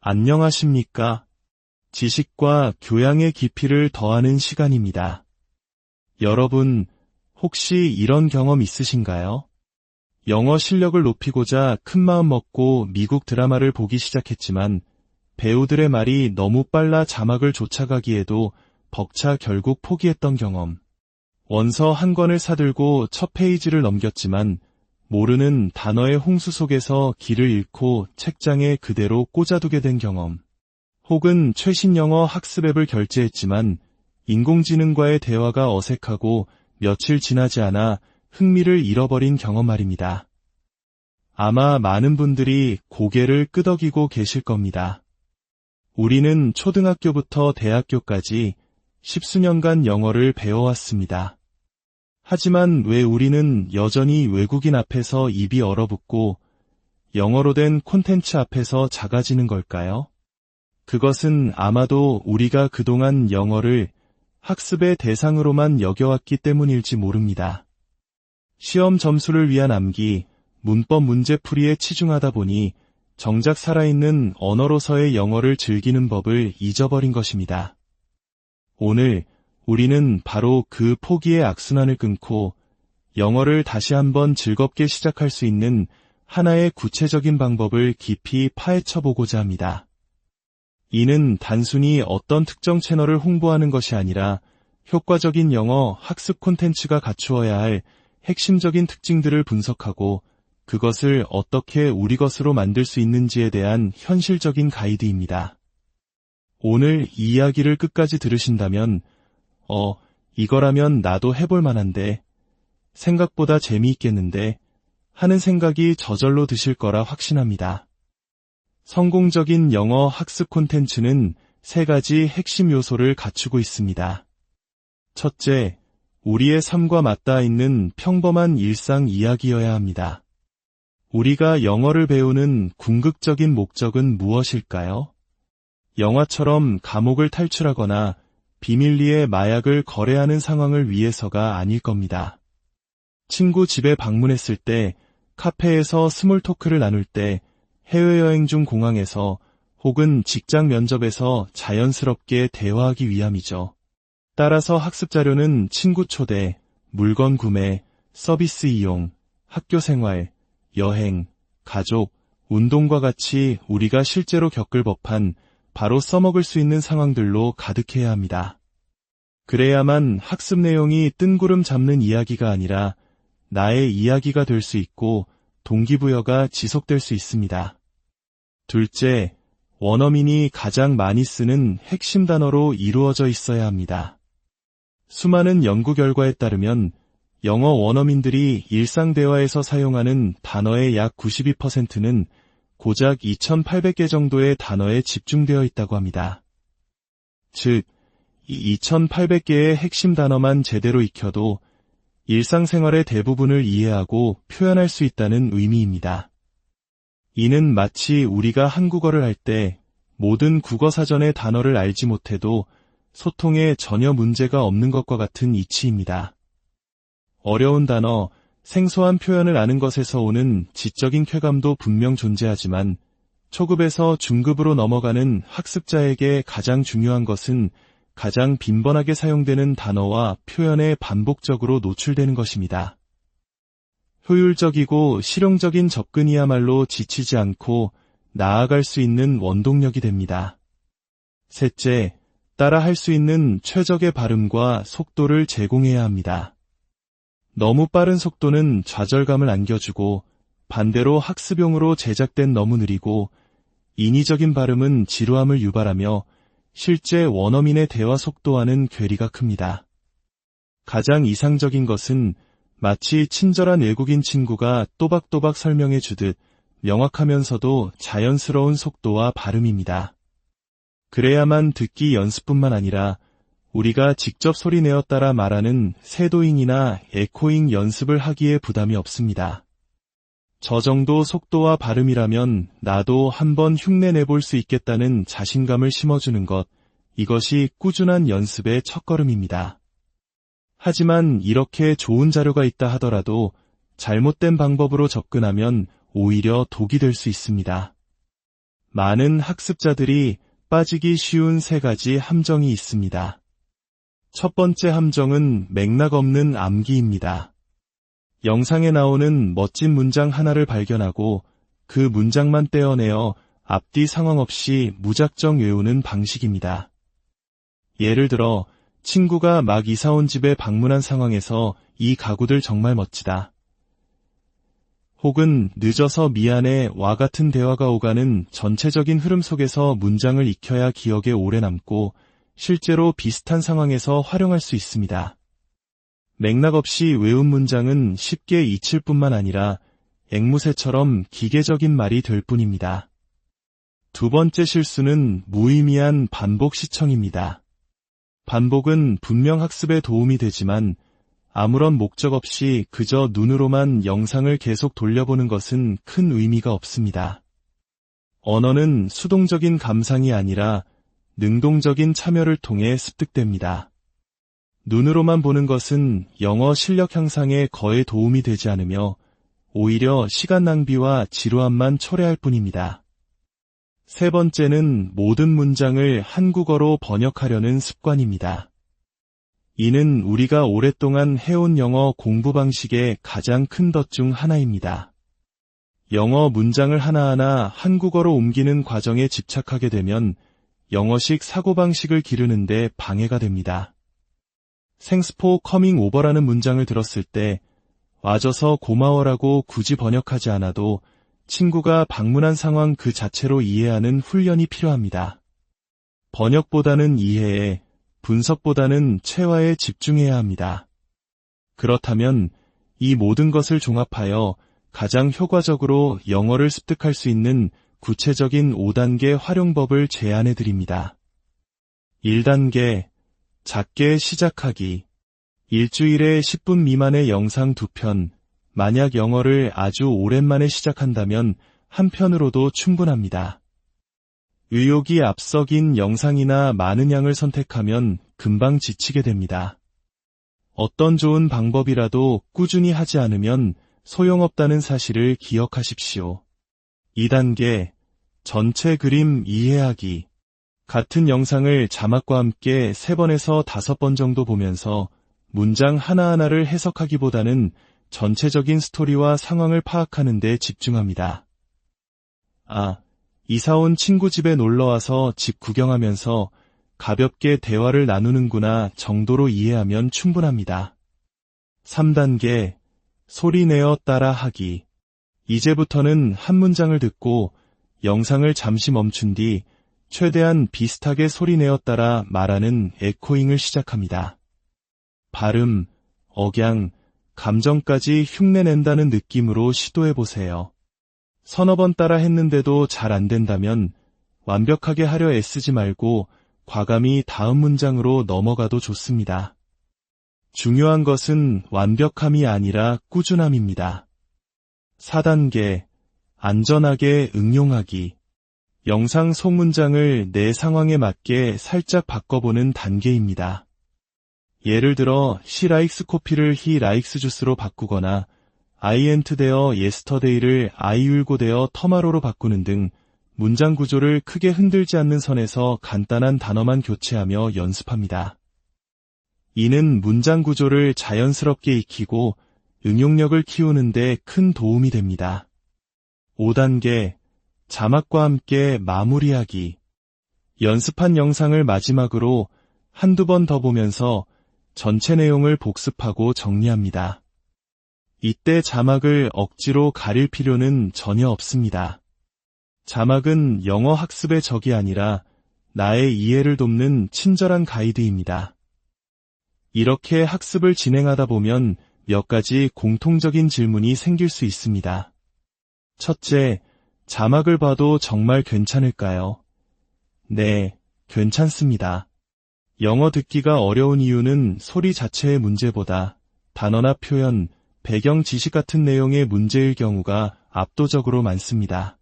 안녕하십니까? 지식과 교양의 깊이를 더하는 시간입니다. 여러분, 혹시 이런 경험 있으신가요? 영어 실력을 높이고자 큰마음 먹고 미국 드라마를 보기 시작했지만 배우들의 말이 너무 빨라 자막을 쫓아가기에도 벅차 결국 포기했던 경험. 원서 한 권을 사들고 첫 페이지를 넘겼지만 모르는 단어의 홍수 속에서 길을 잃고 책장에 그대로 꽂아두게 된 경험. 혹은 최신 영어 학습 앱을 결제했지만 인공지능과의 대화가 어색하고 며칠 지나지 않아 흥미를 잃어버린 경험 말입니다. 아마 많은 분들이 고개를 끄덕이고 계실 겁니다. 우리는 초등학교부터 대학교까지 십수년간 영어를 배워왔습니다. 하지만 왜 우리는 여전히 외국인 앞에서 입이 얼어붙고 영어로 된 콘텐츠 앞에서 작아지는 걸까요? 그것은 아마도 우리가 그동안 영어를 학습의 대상으로만 여겨왔기 때문일지 모릅니다. 시험 점수를 위한 암기, 문법 문제풀이에 치중하다 보니 정작 살아있는 언어로서의 영어를 즐기는 법을 잊어버린 것입니다. 오늘 우리는 바로 그 포기의 악순환을 끊고 영어를 다시 한번 즐겁게 시작할 수 있는 하나의 구체적인 방법을 깊이 파헤쳐보고자 합니다. 이는 단순히 어떤 특정 채널을 홍보하는 것이 아니라 효과적인 영어 학습 콘텐츠가 갖추어야 할 핵심적인 특징들을 분석하고 그것을 어떻게 우리 것으로 만들 수 있는지에 대한 현실적인 가이드입니다. 오늘 이 이야기를 끝까지 들으신다면 이거라면 나도 해볼 만한데, 생각보다 재미있겠는데 하는 생각이 저절로 드실 거라 확신합니다. 성공적인 영어 학습 콘텐츠는 3가지 핵심 요소를 갖추고 있습니다. 첫째, 우리의 삶과 맞닿아 있는 평범한 일상 이야기여야 합니다. 우리가 영어를 배우는 궁극적인 목적은 무엇일까요? 영화처럼 감옥을 탈출하거나 비밀리에 마약을 거래하는 상황을 위해서가 아닐 겁니다. 친구 집에 방문했을 때, 카페에서 스몰 토크를 나눌 때, 해외여행 중 공항에서 혹은 직장 면접에서 자연스럽게 대화하기 위함이죠. 따라서 학습 자료는 친구 초대, 물건 구매, 서비스 이용, 학교 생활, 여행, 가족, 운동과 같이 우리가 실제로 겪을 법한 바로 써먹을 수 있는 상황들로 가득해야 합니다. 그래야만 학습 내용이 뜬구름 잡는 이야기가 아니라 나의 이야기가 될 수 있고 동기부여가 지속될 수 있습니다. 둘째, 원어민이 가장 많이 쓰는 핵심 단어로 이루어져 있어야 합니다. 수많은 연구 결과에 따르면 영어 원어민들이 일상 대화에서 사용하는 단어의 약 92%는 고작 2,800개 정도의 단어에 집중되어 있다고 합니다. 즉, 이 2,800개의 핵심 단어만 제대로 익혀도 일상생활의 대부분을 이해하고 표현할 수 있다는 의미입니다. 이는 마치 우리가 한국어를 할 때 모든 국어사전의 단어를 알지 못해도 소통에 전혀 문제가 없는 것과 같은 이치입니다. 어려운 단어, 생소한 표현을 아는 것에서 오는 지적인 쾌감도 분명 존재하지만 초급에서 중급으로 넘어가는 학습자에게 가장 중요한 것은 가장 빈번하게 사용되는 단어와 표현에 반복적으로 노출되는 것입니다. 효율적이고 실용적인 접근이야말로 지치지 않고 나아갈 수 있는 원동력이 됩니다. 셋째, 따라할 수 있는 최적의 발음과 속도를 제공해야 합니다. 너무 빠른 속도는 좌절감을 안겨주고 반대로 학습용으로 제작된 너무 느리고 인위적인 발음은 지루함을 유발하며 실제 원어민의 대화 속도와는 괴리가 큽니다. 가장 이상적인 것은 마치 친절한 외국인 친구가 또박또박 설명해 주듯 명확하면서도 자연스러운 속도와 발음입니다. 그래야만 듣기 연습뿐만 아니라 우리가 직접 소리내어 따라 말하는 쇄도잉이나 에코잉 연습을 하기에 부담이 없습니다. 저 정도 속도와 발음이라면 나도 한번 흉내내볼 수 있겠다는 자신감을 심어주는 것, 이것이 꾸준한 연습의 첫걸음입니다. 하지만 이렇게 좋은 자료가 있다 하더라도 잘못된 방법으로 접근하면 오히려 독이 될 수 있습니다. 많은 학습자들이 빠지기 쉬운 세 가지 함정이 있습니다. 첫 번째 함정은 맥락 없는 암기입니다. 영상에 나오는 멋진 문장 하나를 발견하고 그 문장만 떼어내어 앞뒤 상황 없이 무작정 외우는 방식입니다. 예를 들어 친구가 막 이사 온 집에 방문한 상황에서 이 가구들 정말 멋지다. 혹은 늦어서 미안해 와 같은 대화가 오가는 전체적인 흐름 속에서 문장을 익혀야 기억에 오래 남고 실제로 비슷한 상황에서 활용할 수 있습니다. 맥락 없이 외운 문장은 쉽게 잊힐 뿐만 아니라 앵무새처럼 기계적인 말이 될 뿐입니다. 두 번째 실수는 무의미한 반복 시청입니다. 반복은 분명 학습에 도움이 되지만 아무런 목적 없이 그저 눈으로만 영상을 계속 돌려보는 것은 큰 의미가 없습니다. 언어는 수동적인 감상이 아니라 능동적인 참여를 통해 습득됩니다. 눈으로만 보는 것은 영어 실력 향상에 거의 도움이 되지 않으며 오히려 시간 낭비와 지루함만 초래할 뿐입니다. 세 번째는 모든 문장을 한국어로 번역하려는 습관입니다. 이는 우리가 오랫동안 해온 영어 공부 방식의 가장 큰 덫 중 하나입니다. 영어 문장을 하나하나 한국어로 옮기는 과정에 집착하게 되면 영어식 사고방식을 기르는데 방해가 됩니다. Thanks for coming over라는 문장을 들었을 때 와줘서 고마워라고 굳이 번역하지 않아도 친구가 방문한 상황 그 자체로 이해하는 훈련이 필요합니다. 번역보다는 이해에, 분석보다는 체화에 집중해야 합니다. 그렇다면 이 모든 것을 종합하여 가장 효과적으로 영어를 습득할 수 있는 구체적인 5단계 활용법을 제안해 드립니다. 1단계, 작게 시작하기. 일주일에 10분 미만의 영상 2편, 만약 영어를 아주 오랜만에 시작한다면 한 편으로도 충분합니다. 의욕이 앞서긴 영상이나 많은 양을 선택하면 금방 지치게 됩니다. 어떤 좋은 방법이라도 꾸준히 하지 않으면 소용없다는 사실을 기억하십시오. 2단계, 전체 그림 이해하기. 같은 영상을 자막과 함께 3번에서 5번 정도 보면서 문장 하나하나를 해석하기보다는 전체적인 스토리와 상황을 파악하는 데 집중합니다. 이사온 친구 집에 놀러와서 집 구경하면서 가볍게 대화를 나누는구나 정도로 이해하면 충분합니다. 3단계, 소리 내어 따라하기. 이제부터는 한 문장을 듣고 영상을 잠시 멈춘 뒤 최대한 비슷하게 소리 내어 따라 말하는 에코잉을 시작합니다. 발음, 억양, 감정까지 흉내낸다는 느낌으로 시도해보세요. 서너 번 따라 했는데도 잘 안 된다면 완벽하게 하려 애쓰지 말고 과감히 다음 문장으로 넘어가도 좋습니다. 중요한 것은 완벽함이 아니라 꾸준함입니다. 4단계, 안전하게 응용하기. 영상 속 문장을 내 상황에 맞게 살짝 바꿔보는 단계입니다. 예를 들어 she likes coffee를 he likes juice로 바꾸거나 I ain't there yesterday를 I will go there tomorrow로 바꾸는 등 문장 구조를 크게 흔들지 않는 선에서 간단한 단어만 교체하며 연습합니다. 이는 문장 구조를 자연스럽게 익히고 응용력을 키우는 데 큰 도움이 됩니다. 5단계, 자막과 함께 마무리하기. 연습한 영상을 마지막으로 한두 번 더 보면서 전체 내용을 복습하고 정리합니다. 이때 자막을 억지로 가릴 필요는 전혀 없습니다. 자막은 영어 학습의 적이 아니라 나의 이해를 돕는 친절한 가이드입니다. 이렇게 학습을 진행하다 보면 몇 가지 공통적인 질문이 생길 수 있습니다. 첫째, 자막을 봐도 정말 괜찮을까요? 네, 괜찮습니다. 영어 듣기가 어려운 이유는 소리 자체의 문제보다 단어나 표현, 배경 지식 같은 내용의 문제일 경우가 압도적으로 많습니다.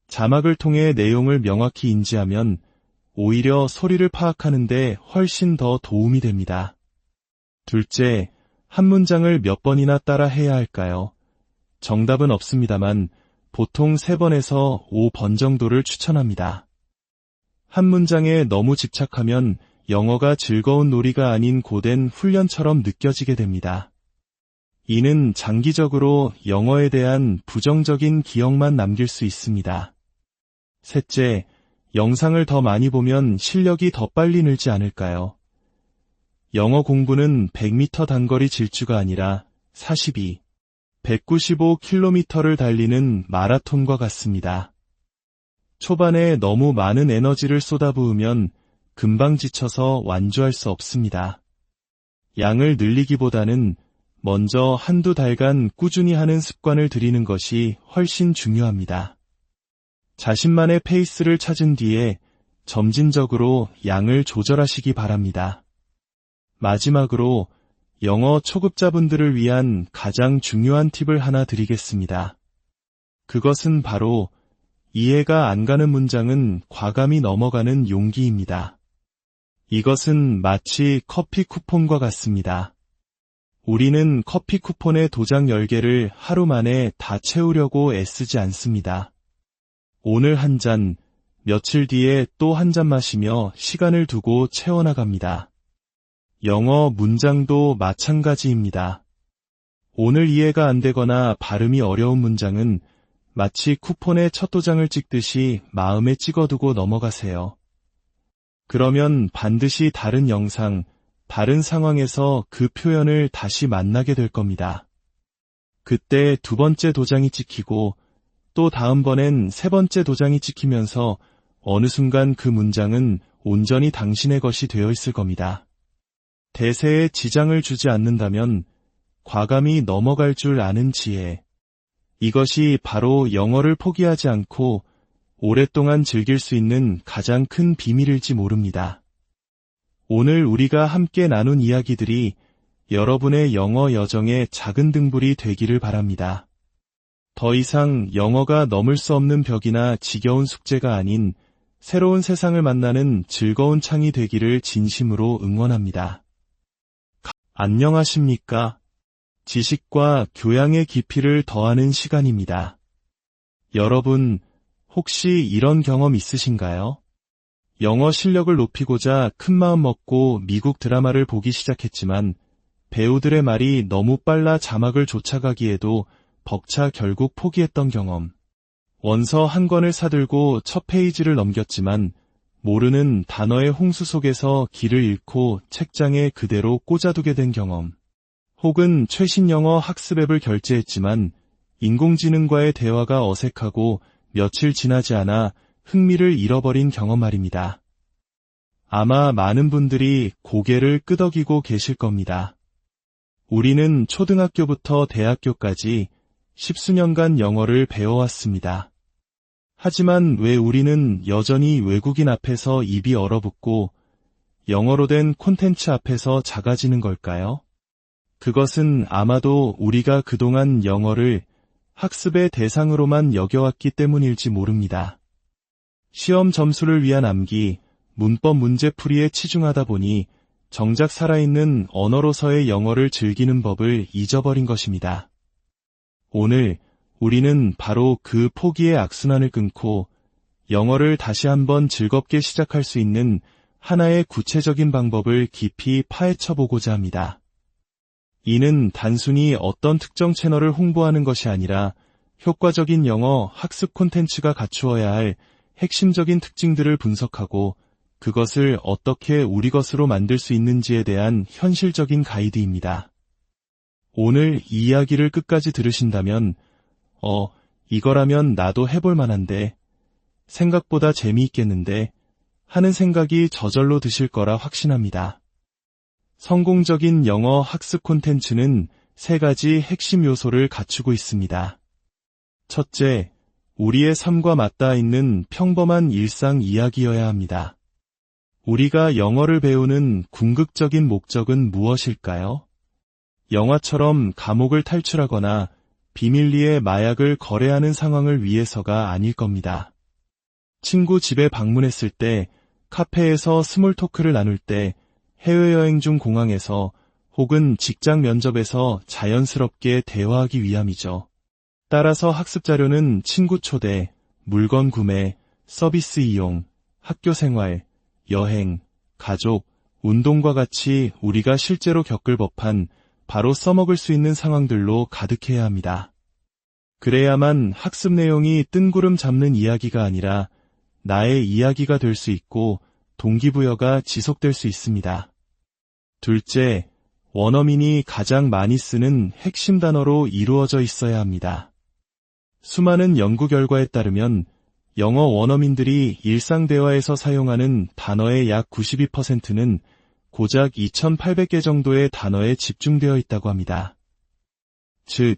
자막을 통해 내용을 명확히 인지하면 오히려 소리를 파악하는 데 훨씬 더 도움이 됩니다. 둘째, 한 문장을 몇 번이나 따라 해야 할까요? 정답은 없습니다만 보통 3번에서 5번 정도를 추천합니다. 한 문장에 너무 집착하면 영어가 즐거운 놀이가 아닌 고된 훈련처럼 느껴지게 됩니다. 이는 장기적으로 영어에 대한 부정적인 기억만 남길 수 있습니다. 셋째, 영상을 더 많이 보면 실력이 더 빨리 늘지 않을까요? 영어 공부는 100m 단거리 질주가 아니라 42, 195km를 달리는 마라톤과 같습니다. 초반에 너무 많은 에너지를 쏟아부으면 금방 지쳐서 완주할 수 없습니다. 양을 늘리기보다는 먼저 한두 달간 꾸준히 하는 습관을 들이는 것이 훨씬 중요합니다. 자신만의 페이스를 찾은 뒤에 점진적으로 양을 조절하시기 바랍니다. 마지막으로 영어 초급자분들을 위한 가장 중요한 팁을 하나 드리겠습니다. 그것은 바로 이해가 안 가는 문장은 과감히 넘어가는 용기입니다. 이것은 마치 커피 쿠폰과 같습니다. 우리는 커피 쿠폰의 도장 10개를 하루 만에 다 채우려고 애쓰지 않습니다. 오늘 한 잔, 며칠 뒤에 또 한 잔 마시며 시간을 두고 채워나갑니다. 영어 문장도 마찬가지입니다. 오늘 이해가 안 되거나 발음이 어려운 문장은 마치 쿠폰에 첫 도장을 찍듯이 마음에 찍어두고 넘어가세요. 그러면 반드시 다른 영상, 다른 상황에서 그 표현을 다시 만나게 될 겁니다. 그때 두 번째 도장이 찍히고 또 다음번엔 세 번째 도장이 찍히면서 어느 순간 그 문장은 온전히 당신의 것이 되어 있을 겁니다. 대세에 지장을 주지 않는다면 과감히 넘어갈 줄 아는 지혜. 이것이 바로 영어를 포기하지 않고 오랫동안 즐길 수 있는 가장 큰 비밀일지 모릅니다. 오늘 우리가 함께 나눈 이야기들이 여러분의 영어 여정의 작은 등불이 되기를 바랍니다. 더 이상 영어가 넘을 수 없는 벽이나 지겨운 숙제가 아닌 새로운 세상을 만나는 즐거운 창이 되기를 진심으로 응원합니다. 안녕하십니까? 지식과 교양의 깊이를 더하는 시간입니다. 여러분, 혹시 이런 경험 있으신가요? 영어 실력을 높이고자 큰마음 먹고 미국 드라마를 보기 시작했지만 배우들의 말이 너무 빨라 자막을 쫓아가기에도 벅차 결국 포기했던 경험. 원서 한 권을 사들고 첫 페이지를 넘겼지만 모르는 단어의 홍수 속에서 길을 잃고 책장에 그대로 꽂아두게 된 경험. 혹은 최신 영어 학습 앱을 결제했지만 인공지능과의 대화가 어색하고 며칠 지나지 않아 흥미를 잃어버린 경험 말입니다. 아마 많은 분들이 고개를 끄덕이고 계실 겁니다. 우리는 초등학교부터 대학교까지 10수년간 영어를 배워왔습니다. 하지만 왜 우리는 여전히 외국인 앞에서 입이 얼어붙고 영어로 된 콘텐츠 앞에서 작아지는 걸까요? 그것은 아마도 우리가 그동안 영어를 학습의 대상으로만 여겨왔기 때문일지 모릅니다. 시험 점수를 위한 암기, 문법 문제풀이에 치중하다 보니 정작 살아있는 언어로서의 영어를 즐기는 법을 잊어버린 것입니다. 오늘 우리는 바로 그 포기의 악순환을 끊고 영어를 다시 한번 즐겁게 시작할 수 있는 하나의 구체적인 방법을 깊이 파헤쳐보고자 합니다. 이는 단순히 어떤 특정 채널을 홍보하는 것이 아니라 효과적인 영어 학습 콘텐츠가 갖추어야 할 핵심적인 특징들을 분석하고 그것을 어떻게 우리 것으로 만들 수 있는지에 대한 현실적인 가이드입니다. 오늘 이 이야기를 끝까지 들으신다면 이거라면 나도 해볼 만한데, 생각보다 재미있겠는데 하는 생각이 저절로 드실 거라 확신합니다. 성공적인 영어 학습 콘텐츠는 3가지 핵심 요소를 갖추고 있습니다. 첫째, 우리의 삶과 맞닿아 있는 평범한 일상 이야기여야 합니다. 우리가 영어를 배우는 궁극적인 목적은 무엇일까요? 영화처럼 감옥을 탈출하거나 비밀리에 마약을 거래하는 상황을 위해서가 아닐 겁니다. 친구 집에 방문했을 때, 카페에서 스몰 토크를 나눌 때, 해외여행 중 공항에서 혹은 직장 면접에서 자연스럽게 대화하기 위함이죠. 따라서 학습 자료는 친구 초대, 물건 구매, 서비스 이용, 학교 생활, 여행, 가족, 운동과 같이 우리가 실제로 겪을 법한 바로 써먹을 수 있는 상황들로 가득해야 합니다. 그래야만 학습 내용이 뜬구름 잡는 이야기가 아니라 나의 이야기가 될 수 있고 동기부여가 지속될 수 있습니다. 둘째, 원어민이 가장 많이 쓰는 핵심 단어로 이루어져 있어야 합니다. 수많은 연구 결과에 따르면 영어 원어민들이 일상 대화에서 사용하는 단어의 약 92%는 고작 2,800개 정도의 단어에 집중되어 있다고 합니다. 즉,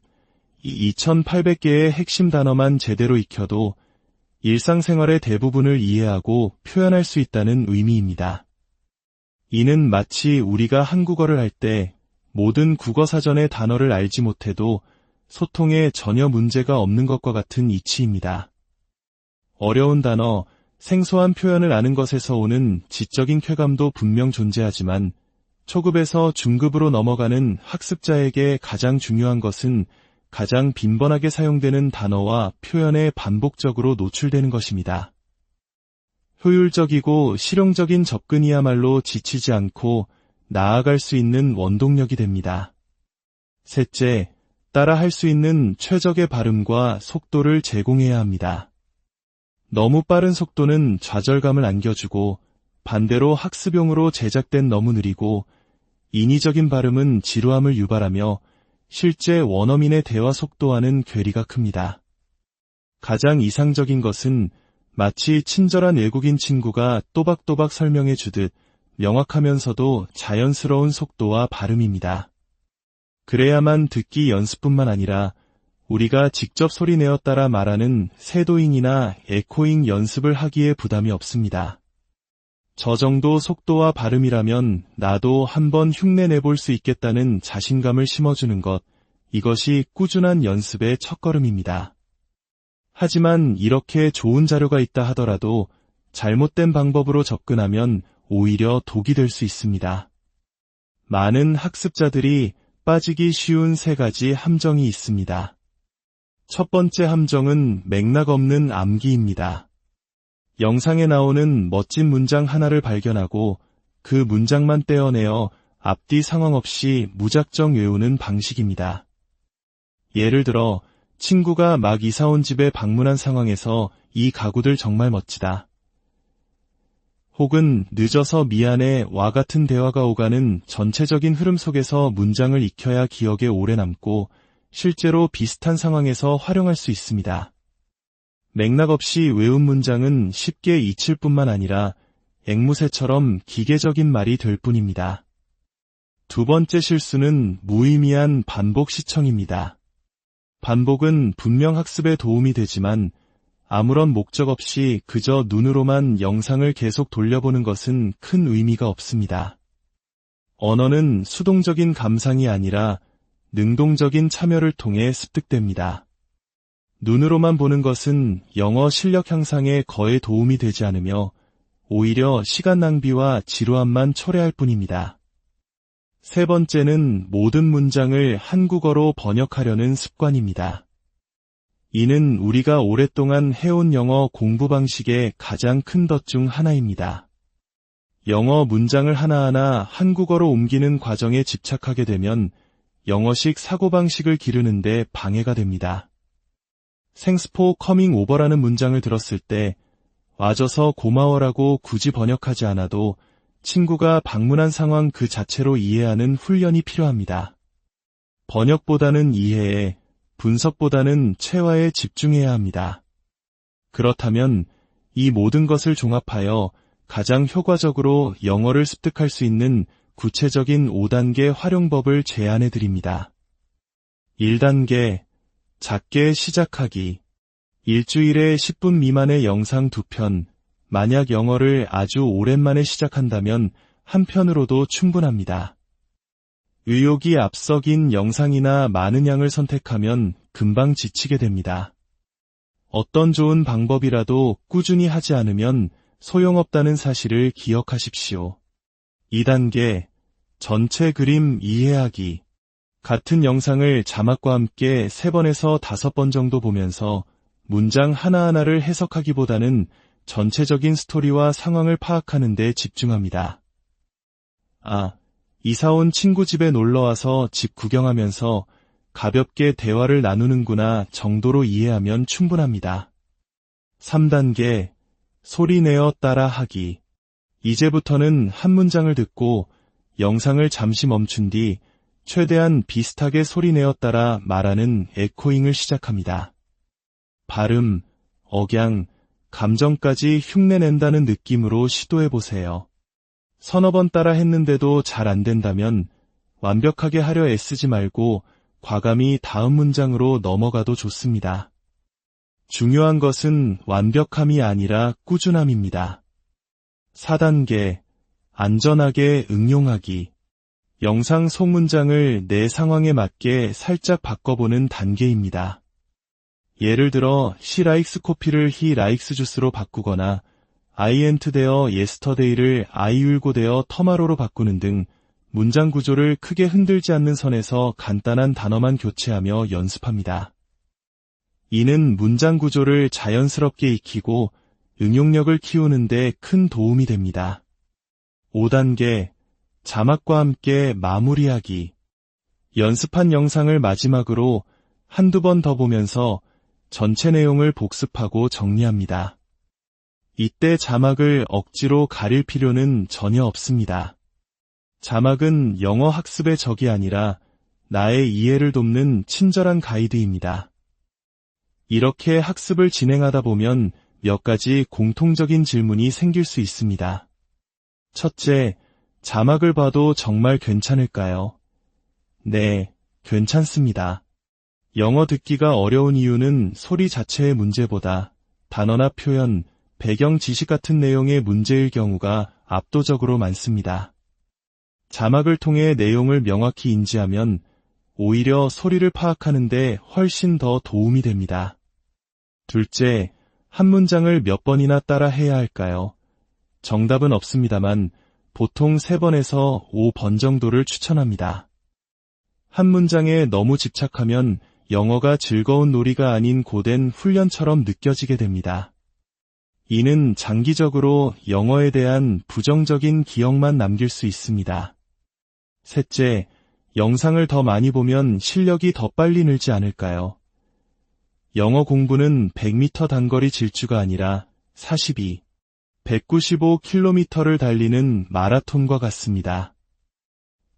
이 2,800개의 핵심 단어만 제대로 익혀도 일상생활의 대부분을 이해하고 표현할 수 있다는 의미입니다. 이는 마치 우리가 한국어를 할 때 모든 국어사전의 단어를 알지 못해도 소통에 전혀 문제가 없는 것과 같은 이치입니다. 어려운 단어, 생소한 표현을 아는 것에서 오는 지적인 쾌감도 분명 존재하지만 초급에서 중급으로 넘어가는 학습자에게 가장 중요한 것은 가장 빈번하게 사용되는 단어와 표현에 반복적으로 노출되는 것입니다. 효율적이고 실용적인 접근이야말로 지치지 않고 나아갈 수 있는 원동력이 됩니다. 셋째, 따라 할 수 있는 최적의 발음과 속도를 제공해야 합니다. 너무 빠른 속도는 좌절감을 안겨주고 반대로 학습용으로 제작된 너무 느리고 인위적인 발음은 지루함을 유발하며 실제 원어민의 대화 속도와는 괴리가 큽니다. 가장 이상적인 것은 마치 친절한 외국인 친구가 또박또박 설명해 주듯 명확하면서도 자연스러운 속도와 발음입니다. 그래야만 듣기 연습뿐만 아니라 우리가 직접 소리내어 따라 말하는 쇄도잉이나 에코잉 연습을 하기에 부담이 없습니다. 저 정도 속도와 발음이라면 나도 한번 흉내내볼 수 있겠다는 자신감을 심어주는 것, 이것이 꾸준한 연습의 첫걸음입니다. 하지만 이렇게 좋은 자료가 있다 하더라도 잘못된 방법으로 접근하면 오히려 독이 될 수 있습니다. 많은 학습자들이 빠지기 쉬운 세 가지 함정이 있습니다. 첫 번째 함정은 맥락 없는 암기입니다. 영상에 나오는 멋진 문장 하나를 발견하고 그 문장만 떼어내어 앞뒤 상황 없이 무작정 외우는 방식입니다. 예를 들어 친구가 막 이사 온 집에 방문한 상황에서 이 가구들 정말 멋지다. 혹은 늦어서 미안해 와 같은 대화가 오가는 전체적인 흐름 속에서 문장을 익혀야 기억에 오래 남고 실제로 비슷한 상황에서 활용할 수 있습니다. 맥락 없이 외운 문장은 쉽게 잊힐 뿐만 아니라 앵무새처럼 기계적인 말이 될 뿐입니다. 두 번째 실수는 무의미한 반복 시청입니다. 반복은 분명 학습에 도움이 되지만 아무런 목적 없이 그저 눈으로만 영상을 계속 돌려보는 것은 큰 의미가 없습니다. 언어는 수동적인 감상이 아니라 능동적인 참여를 통해 습득됩니다. 눈으로만 보는 것은 영어 실력 향상에 거의 도움이 되지 않으며 오히려 시간 낭비와 지루함만 초래할 뿐입니다. 세 번째는 모든 문장을 한국어로 번역하려는 습관입니다. 이는 우리가 오랫동안 해온 영어 공부 방식의 가장 큰 덫 중 하나입니다. 영어 문장을 하나하나 한국어로 옮기는 과정에 집착하게 되면 영어식 사고방식을 기르는데 방해가 됩니다. Thanks for coming over라는 문장을 들었을 때 와줘서 고마워라고 굳이 번역하지 않아도 친구가 방문한 상황 그 자체로 이해하는 훈련이 필요합니다. 번역보다는 이해에, 분석보다는 체화에 집중해야 합니다. 그렇다면 이 모든 것을 종합하여 가장 효과적으로 영어를 습득할 수 있는 구체적인 5단계 활용법을 제안해 드립니다. 1단계, 작게 시작하기. 일주일에 10분 미만의 영상 2편, 만약 영어를 아주 오랜만에 시작한다면 한 편으로도 충분합니다. 의욕이 앞서긴 영상이나 많은 양을 선택하면 금방 지치게 됩니다. 어떤 좋은 방법이라도 꾸준히 하지 않으면 소용없다는 사실을 기억하십시오. 2단계, 전체 그림 이해하기. 같은 영상을 자막과 함께 3번에서 5번 정도 보면서 문장 하나하나를 해석하기보다는 전체적인 스토리와 상황을 파악하는 데 집중합니다. 이사온 친구 집에 놀러와서 집 구경하면서 가볍게 대화를 나누는구나 정도로 이해하면 충분합니다. 3단계, 소리 내어 따라하기. 이제부터는 한 문장을 듣고 영상을 잠시 멈춘 뒤 최대한 비슷하게 소리 내어 따라 말하는 에코잉을 시작합니다. 발음, 억양, 감정까지 흉내낸다는 느낌으로 시도해보세요. 서너 번 따라 했는데도 잘 안 된다면 완벽하게 하려 애쓰지 말고 과감히 다음 문장으로 넘어가도 좋습니다. 중요한 것은 완벽함이 아니라 꾸준함입니다. 4단계, 안전하게 응용하기. 영상 속 문장을 내 상황에 맞게 살짝 바꿔보는 단계입니다. 예를 들어 she likes coffee를 he likes juice로 바꾸거나 I ain't there yesterday를 I will go there tomorrow로 바꾸는 등 문장 구조를 크게 흔들지 않는 선에서 간단한 단어만 교체하며 연습합니다. 이는 문장 구조를 자연스럽게 익히고 응용력을 키우는 데 큰 도움이 됩니다. 5단계, 자막과 함께 마무리하기. 연습한 영상을 마지막으로 한두 번 더 보면서 전체 내용을 복습하고 정리합니다. 이때 자막을 억지로 가릴 필요는 전혀 없습니다. 자막은 영어 학습의 적이 아니라 나의 이해를 돕는 친절한 가이드입니다. 이렇게 학습을 진행하다 보면 몇 가지 공통적인 질문이 생길 수 있습니다. 첫째, 자막을 봐도 정말 괜찮을까요? 네, 괜찮습니다. 영어 듣기가 어려운 이유는 소리 자체의 문제보다 단어나 표현, 배경 지식 같은 내용의 문제일 경우가 압도적으로 많습니다. 자막을 통해 내용을 명확히 인지하면 오히려 소리를 파악하는 데 훨씬 더 도움이 됩니다. 둘째, 한 문장을 몇 번이나 따라 해야 할까요? 정답은 없습니다만 보통 3번에서 5번 정도를 추천합니다. 한 문장에 너무 집착하면 영어가 즐거운 놀이가 아닌 고된 훈련처럼 느껴지게 됩니다. 이는 장기적으로 영어에 대한 부정적인 기억만 남길 수 있습니다. 셋째, 영상을 더 많이 보면 실력이 더 빨리 늘지 않을까요? 영어 공부는 100m 단거리 질주가 아니라 42, 195km를 달리는 마라톤과 같습니다.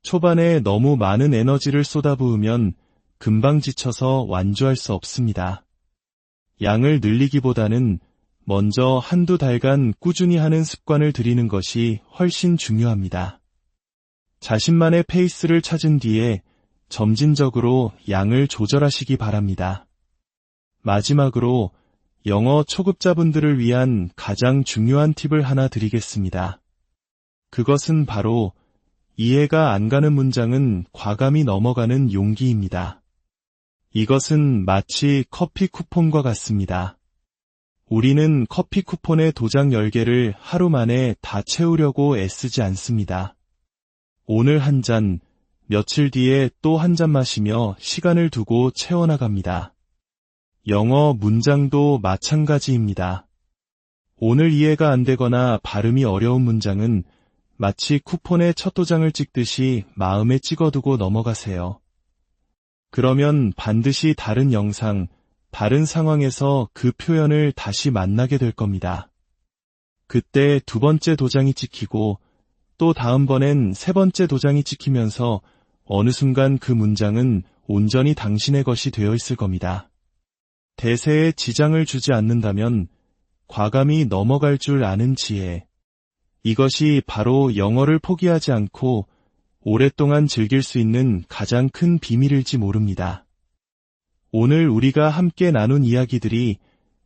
초반에 너무 많은 에너지를 쏟아부으면 금방 지쳐서 완주할 수 없습니다. 양을 늘리기보다는 먼저 한두 달간 꾸준히 하는 습관을 들이는 것이 훨씬 중요합니다. 자신만의 페이스를 찾은 뒤에 점진적으로 양을 조절하시기 바랍니다. 마지막으로 영어 초급자분들을 위한 가장 중요한 팁을 하나 드리겠습니다. 그것은 바로 이해가 안 가는 문장은 과감히 넘어가는 용기입니다. 이것은 마치 커피 쿠폰과 같습니다. 우리는 커피 쿠폰의 도장 10개를 하루 만에 다 채우려고 애쓰지 않습니다. 오늘 한 잔, 며칠 뒤에 또 한 잔 마시며 시간을 두고 채워나갑니다. 영어 문장도 마찬가지입니다. 오늘 이해가 안 되거나 발음이 어려운 문장은 마치 쿠폰에 첫 도장을 찍듯이 마음에 찍어두고 넘어가세요. 그러면 반드시 다른 영상, 다른 상황에서 그 표현을 다시 만나게 될 겁니다. 그때 두 번째 도장이 찍히고 또 다음번엔 세 번째 도장이 찍히면서 어느 순간 그 문장은 온전히 당신의 것이 되어 있을 겁니다. 대세에 지장을 주지 않는다면 과감히 넘어갈 줄 아는 지혜. 이것이 바로 영어를 포기하지 않고 오랫동안 즐길 수 있는 가장 큰 비밀일지 모릅니다. 오늘 우리가 함께 나눈 이야기들이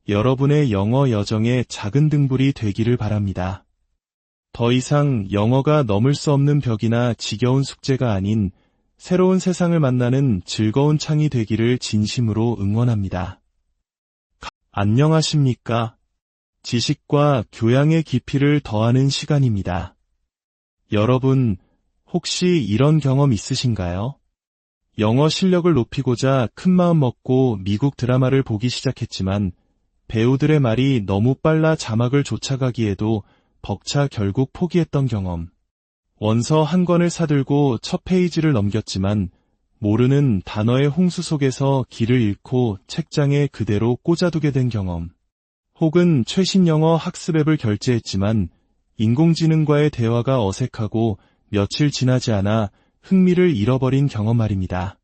여러분의 영어 여정의 작은 등불이 되기를 바랍니다. 더 이상 영어가 넘을 수 없는 벽이나 지겨운 숙제가 아닌 새로운 세상을 만나는 즐거운 창이 되기를 진심으로 응원합니다. 안녕하십니까? 지식과 교양의 깊이를 더하는 시간입니다. 여러분, 혹시 이런 경험 있으신가요? 영어 실력을 높이고자 큰마음 먹고 미국 드라마를 보기 시작했지만 배우들의 말이 너무 빨라 자막을 쫓아가기에도 벅차 결국 포기했던 경험. 원서 한 권을 사들고 첫 페이지를 넘겼지만 모르는 단어의 홍수 속에서 길을 잃고 책장에 그대로 꽂아두게 된 경험. 혹은 최신 영어 학습 앱을 결제했지만 인공지능과의 대화가 어색하고 며칠 지나지 않아 흥미를 잃어버린 경험 말입니다.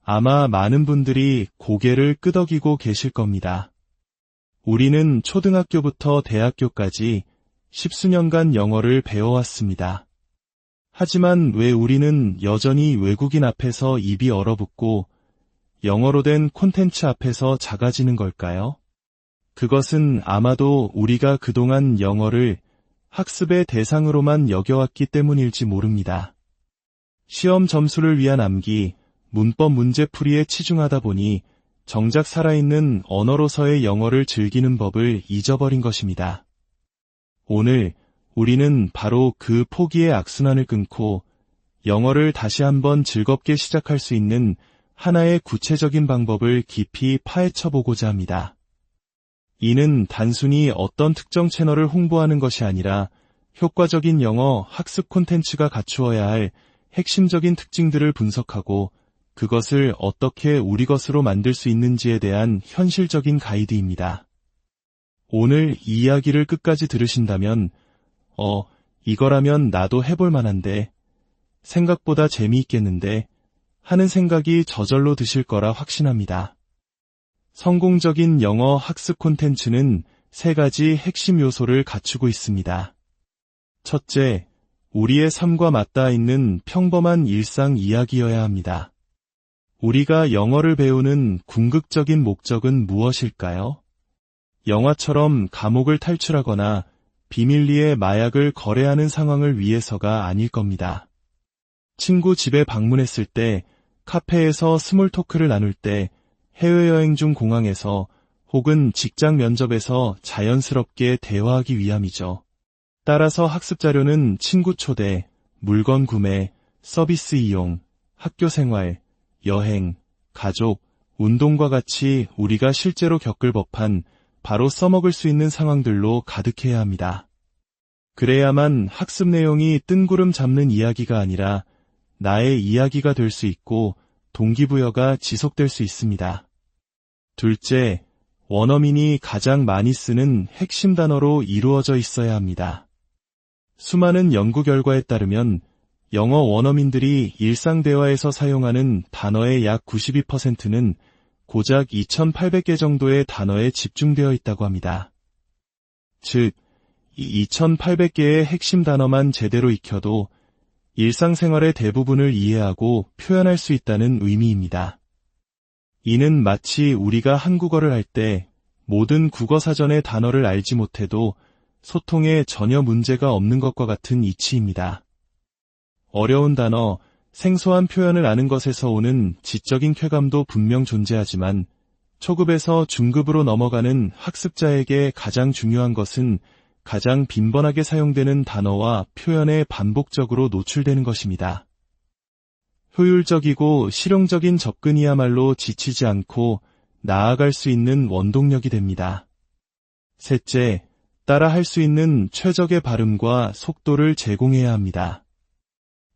아마 많은 분들이 고개를 끄덕이고 계실 겁니다. 우리는 초등학교부터 대학교까지 10수년간 영어를 배워왔습니다. 하지만 왜 우리는 여전히 외국인 앞에서 입이 얼어붙고 영어로 된 콘텐츠 앞에서 작아지는 걸까요? 그것은 아마도 우리가 그동안 영어를 학습의 대상으로만 여겨왔기 때문일지 모릅니다. 시험 점수를 위한 암기, 문법 문제풀이에 치중하다 보니 정작 살아있는 언어로서의 영어를 즐기는 법을 잊어버린 것입니다. 오늘 우리는 바로 그 포기의 악순환을 끊고 영어를 다시 한번 즐겁게 시작할 수 있는 하나의 구체적인 방법을 깊이 파헤쳐보고자 합니다. 이는 단순히 어떤 특정 채널을 홍보하는 것이 아니라 효과적인 영어 학습 콘텐츠가 갖추어야 할 핵심적인 특징들을 분석하고 그것을 어떻게 우리 것으로 만들 수 있는지에 대한 현실적인 가이드입니다. 오늘 이 이야기를 끝까지 들으신다면 이거라면 나도 해볼 만한데, 생각보다 재미있겠는데 하는 생각이 저절로 드실 거라 확신합니다. 성공적인 영어 학습 콘텐츠는 3가지 핵심 요소를 갖추고 있습니다. 첫째, 우리의 삶과 맞닿아 있는 평범한 일상 이야기여야 합니다. 우리가 영어를 배우는 궁극적인 목적은 무엇일까요? 영화처럼 감옥을 탈출하거나 비밀리에 마약을 거래하는 상황을 위해서가 아닐 겁니다. 친구 집에 방문했을 때, 카페에서 스몰 토크를 나눌 때, 해외여행 중 공항에서 혹은 직장 면접에서 자연스럽게 대화하기 위함이죠. 따라서 학습 자료는 친구 초대, 물건 구매, 서비스 이용, 학교 생활, 여행, 가족, 운동과 같이 우리가 실제로 겪을 법한 바로 써먹을 수 있는 상황들로 가득해야 합니다. 그래야만 학습 내용이 뜬구름 잡는 이야기가 아니라 나의 이야기가 될 수 있고 동기부여가 지속될 수 있습니다. 둘째, 원어민이 가장 많이 쓰는 핵심 단어로 이루어져 있어야 합니다. 수많은 연구 결과에 따르면 영어 원어민들이 일상 대화에서 사용하는 단어의 약 92%는 고작 2,800개 정도의 단어에 집중되어 있다고 합니다. 즉, 이 2,800개의 핵심 단어만 제대로 익혀도 일상생활의 대부분을 이해하고 표현할 수 있다는 의미입니다. 이는 마치 우리가 한국어를 할 때 모든 국어사전의 단어를 알지 못해도 소통에 전혀 문제가 없는 것과 같은 이치입니다. 어려운 단어, 생소한 표현을 아는 것에서 오는 지적인 쾌감도 분명 존재하지만 초급에서 중급으로 넘어가는 학습자에게 가장 중요한 것은 가장 빈번하게 사용되는 단어와 표현에 반복적으로 노출되는 것입니다. 효율적이고 실용적인 접근이야말로 지치지 않고 나아갈 수 있는 원동력이 됩니다. 셋째, 따라할 수 있는 최적의 발음과 속도를 제공해야 합니다.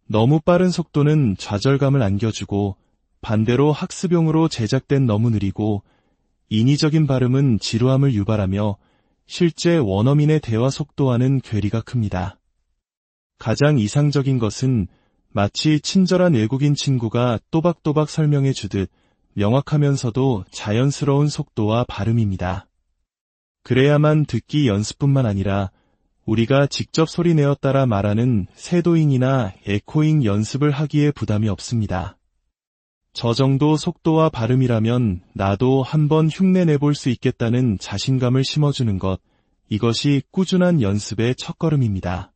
너무 빠른 속도는 좌절감을 안겨주고 반대로 학습용으로 제작된 너무 느리고 인위적인 발음은 지루함을 유발하며 실제 원어민의 대화 속도와는 괴리가 큽니다. 가장 이상적인 것은 마치 친절한 외국인 친구가 또박또박 설명해 주듯 명확하면서도 자연스러운 속도와 발음입니다. 그래야만 듣기 연습뿐만 아니라 우리가 직접 소리내어 따라 말하는 쇄도잉이나 에코잉 연습을 하기에 부담이 없습니다. 저 정도 속도와 발음이라면 나도 한번 흉내내볼 수 있겠다는 자신감을 심어주는 것, 이것이 꾸준한 연습의 첫걸음입니다.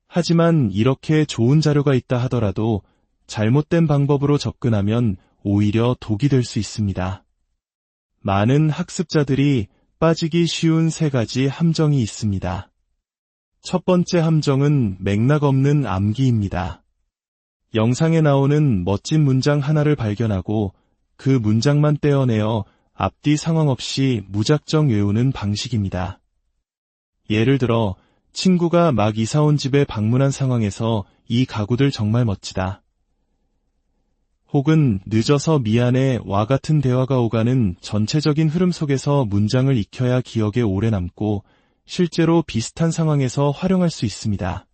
하지만 이렇게 좋은 자료가 있다 하더라도 잘못된 방법으로 접근하면 오히려 독이 될 수 있습니다. 많은 학습자들이 빠지기 쉬운 3가지 함정이 있습니다. 첫 번째 함정은 맥락 없는 암기입니다. 영상에 나오는 멋진 문장 하나를 발견하고 그 문장만 떼어내어 앞뒤 상황 없이 무작정 외우는 방식입니다. 예를 들어 친구가 막 이사 온 집에 방문한 상황에서 이 가구들 정말 멋지다. 혹은 늦어서 미안해 와 같은 대화가 오가는 전체적인 흐름 속에서 문장을 익혀야 기억에 오래 남고 실제로 비슷한 상황에서 활용할 수 있습니다.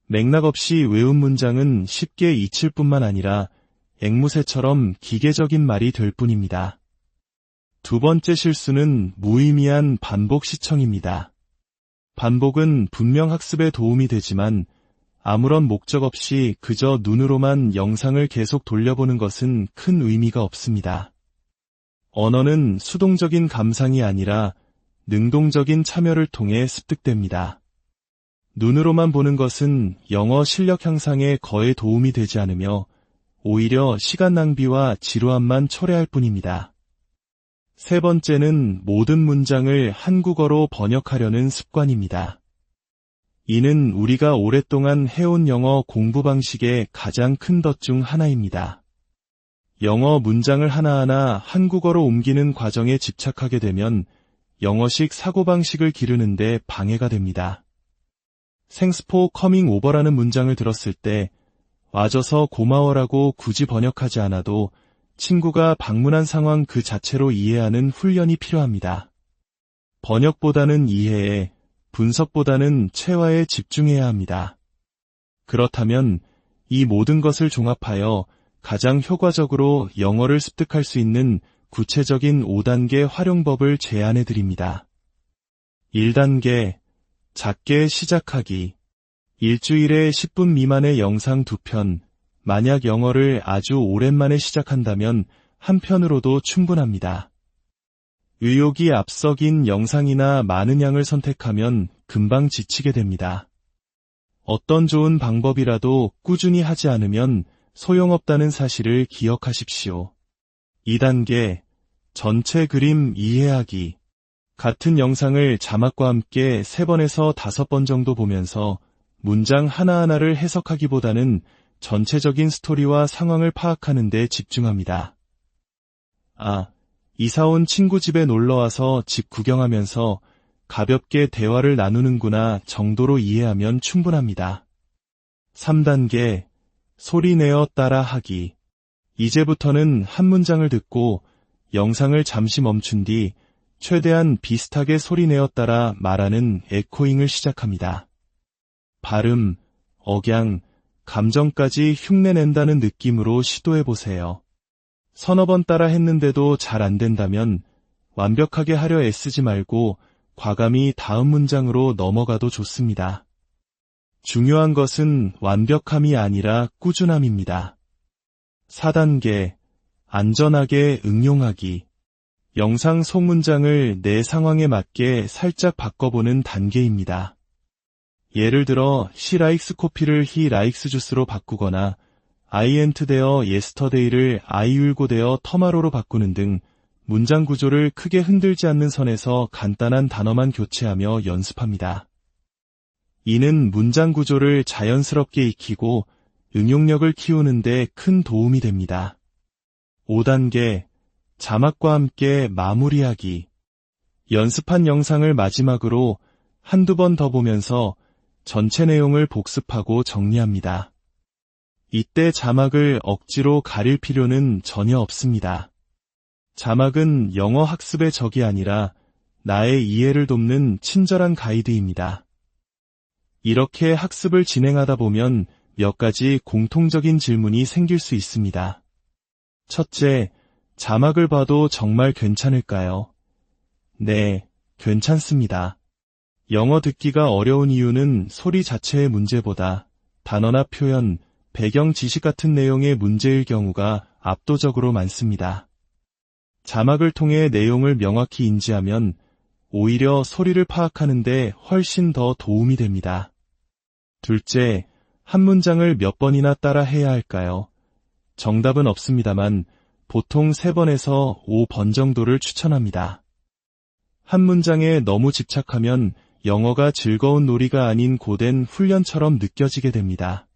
맥락 없이 외운 문장은 쉽게 잊힐 뿐만 아니라 앵무새처럼 기계적인 말이 될 뿐입니다. 두 번째 실수는 무의미한 반복 시청입니다. 반복은 분명 학습에 도움이 되지만 아무런 목적 없이 그저 눈으로만 영상을 계속 돌려보는 것은 큰 의미가 없습니다. 언어는 수동적인 감상이 아니라 능동적인 참여를 통해 습득됩니다. 눈으로만 보는 것은 영어 실력 향상에 거의 도움이 되지 않으며 오히려 시간 낭비와 지루함만 초래할 뿐입니다. 세 번째는 모든 문장을 한국어로 번역하려는 습관입니다. 이는 우리가 오랫동안 해온 영어 공부 방식의 가장 큰 덫 중 하나입니다. 영어 문장을 하나하나 한국어로 옮기는 과정에 집착하게 되면 영어식 사고방식을 기르는데 방해가 됩니다. Thanks for coming over라는 문장을 들었을 때 와줘서 고마워라고 굳이 번역하지 않아도 친구가 방문한 상황 그 자체로 이해하는 훈련이 필요합니다. 번역보다는 이해에, 분석보다는 체화에 집중해야 합니다. 그렇다면 이 모든 것을 종합하여 가장 효과적으로 영어를 습득할 수 있는 구체적인 5단계 활용법을 제안해 드립니다. 1단계, 작게 시작하기. 일주일에 10분 미만의 영상 2편, 만약 영어를 아주 오랜만에 시작한다면 한 편으로도 충분합니다. 의욕이 앞서긴 영상이나 많은 양을 선택하면 금방 지치게 됩니다. 어떤 좋은 방법이라도 꾸준히 하지 않으면 소용없다는 사실을 기억하십시오. 2단계, 전체 그림 이해하기. 같은 영상을 자막과 함께 3번에서 5번 정도 보면서 문장 하나하나를 해석하기보다는 전체적인 스토리와 상황을 파악하는 데 집중합니다. 이사온 친구 집에 놀러와서 집 구경하면서 가볍게 대화를 나누는구나 정도로 이해하면 충분합니다. 3단계, 소리 내어 따라하기. 이제부터는 한 문장을 듣고 영상을 잠시 멈춘 뒤 최대한 비슷하게 소리 내어 따라 말하는 에코잉을 시작합니다. 발음, 억양, 감정까지 흉내낸다는 느낌으로 시도해보세요. 서너 번 따라 했는데도 잘 안 된다면 완벽하게 하려 애쓰지 말고 과감히 다음 문장으로 넘어가도 좋습니다. 중요한 것은 완벽함이 아니라 꾸준함입니다. 4단계, 안전하게 응용하기. 영상 속 문장을 내 상황에 맞게 살짝 바꿔보는 단계입니다. 예를 들어 she likes coffee를 he likes juice로 바꾸거나 I ain't there yesterday를 I will go there tomorrow로 바꾸는 등 문장 구조를 크게 흔들지 않는 선에서 간단한 단어만 교체하며 연습합니다. 이는 문장 구조를 자연스럽게 익히고 응용력을 키우는 데 큰 도움이 됩니다. 5단계, 자막과 함께 마무리하기. 연습한 영상을 마지막으로 한두 번 더 보면서 전체 내용을 복습하고 정리합니다. 이때 자막을 억지로 가릴 필요는 전혀 없습니다. 자막은 영어 학습의 적이 아니라 나의 이해를 돕는 친절한 가이드입니다. 이렇게 학습을 진행하다 보면 몇 가지 공통적인 질문이 생길 수 있습니다. 첫째, 자막을 봐도 정말 괜찮을까요? 네, 괜찮습니다. 영어 듣기가 어려운 이유는 소리 자체의 문제보다 단어나 표현, 배경 지식 같은 내용의 문제일 경우가 압도적으로 많습니다. 자막을 통해 내용을 명확히 인지하면 오히려 소리를 파악하는 데 훨씬 더 도움이 됩니다. 둘째, 한 문장을 몇 번이나 따라 해야 할까요? 정답은 없습니다만 보통 3번에서 5번 정도를 추천합니다. 한 문장에 너무 집착하면 영어가 즐거운 놀이가 아닌 고된 훈련처럼 느껴지게 됩니다.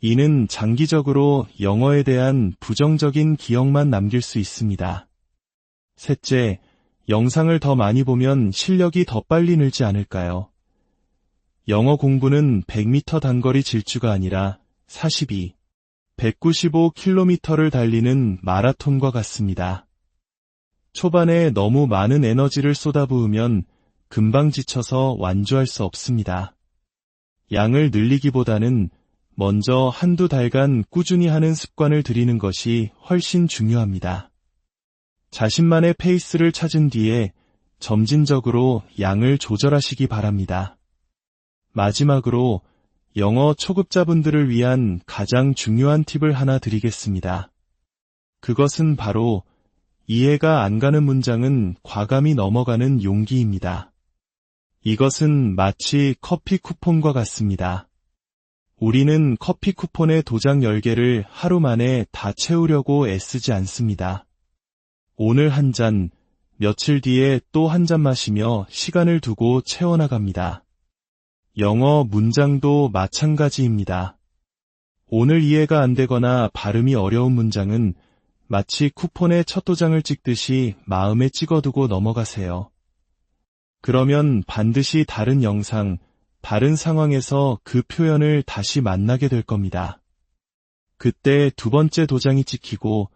이는 장기적으로 영어에 대한 부정적인 기억만 남길 수 있습니다. 셋째, 영상을 더 많이 보면 실력이 더 빨리 늘지 않을까요? 영어 공부는 100m 단거리 질주가 아니라 42, 195km를 달리는 마라톤과 같습니다. 초반에 너무 많은 에너지를 쏟아부으면 금방 지쳐서 완주할 수 없습니다. 양을 늘리기보다는 먼저 한두 달간 꾸준히 하는 습관을 들이는 것이 훨씬 중요합니다. 자신만의 페이스를 찾은 뒤에 점진적으로 양을 조절하시기 바랍니다. 마지막으로 영어 초급자분들을 위한 가장 중요한 팁을 하나 드리겠습니다. 그것은 바로 이해가 안 가는 문장은 과감히 넘어가는 용기입니다. 이것은 마치 커피 쿠폰과 같습니다. 우리는 커피 쿠폰의 도장 10개를 하루 만에 다 채우려고 애쓰지 않습니다. 오늘 한 잔, 며칠 뒤에 또 한 잔 마시며 시간을 두고 채워나갑니다. 영어 문장도 마찬가지입니다. 오늘 이해가 안 되거나 발음이 어려운 문장은 마치 쿠폰에 첫 도장을 찍듯이 마음에 찍어두고 넘어가세요. 그러면 반드시 다른 영상, 다른 상황에서 그 표현을 다시 만나게 될 겁니다. 그때 두 번째 도장이 찍히고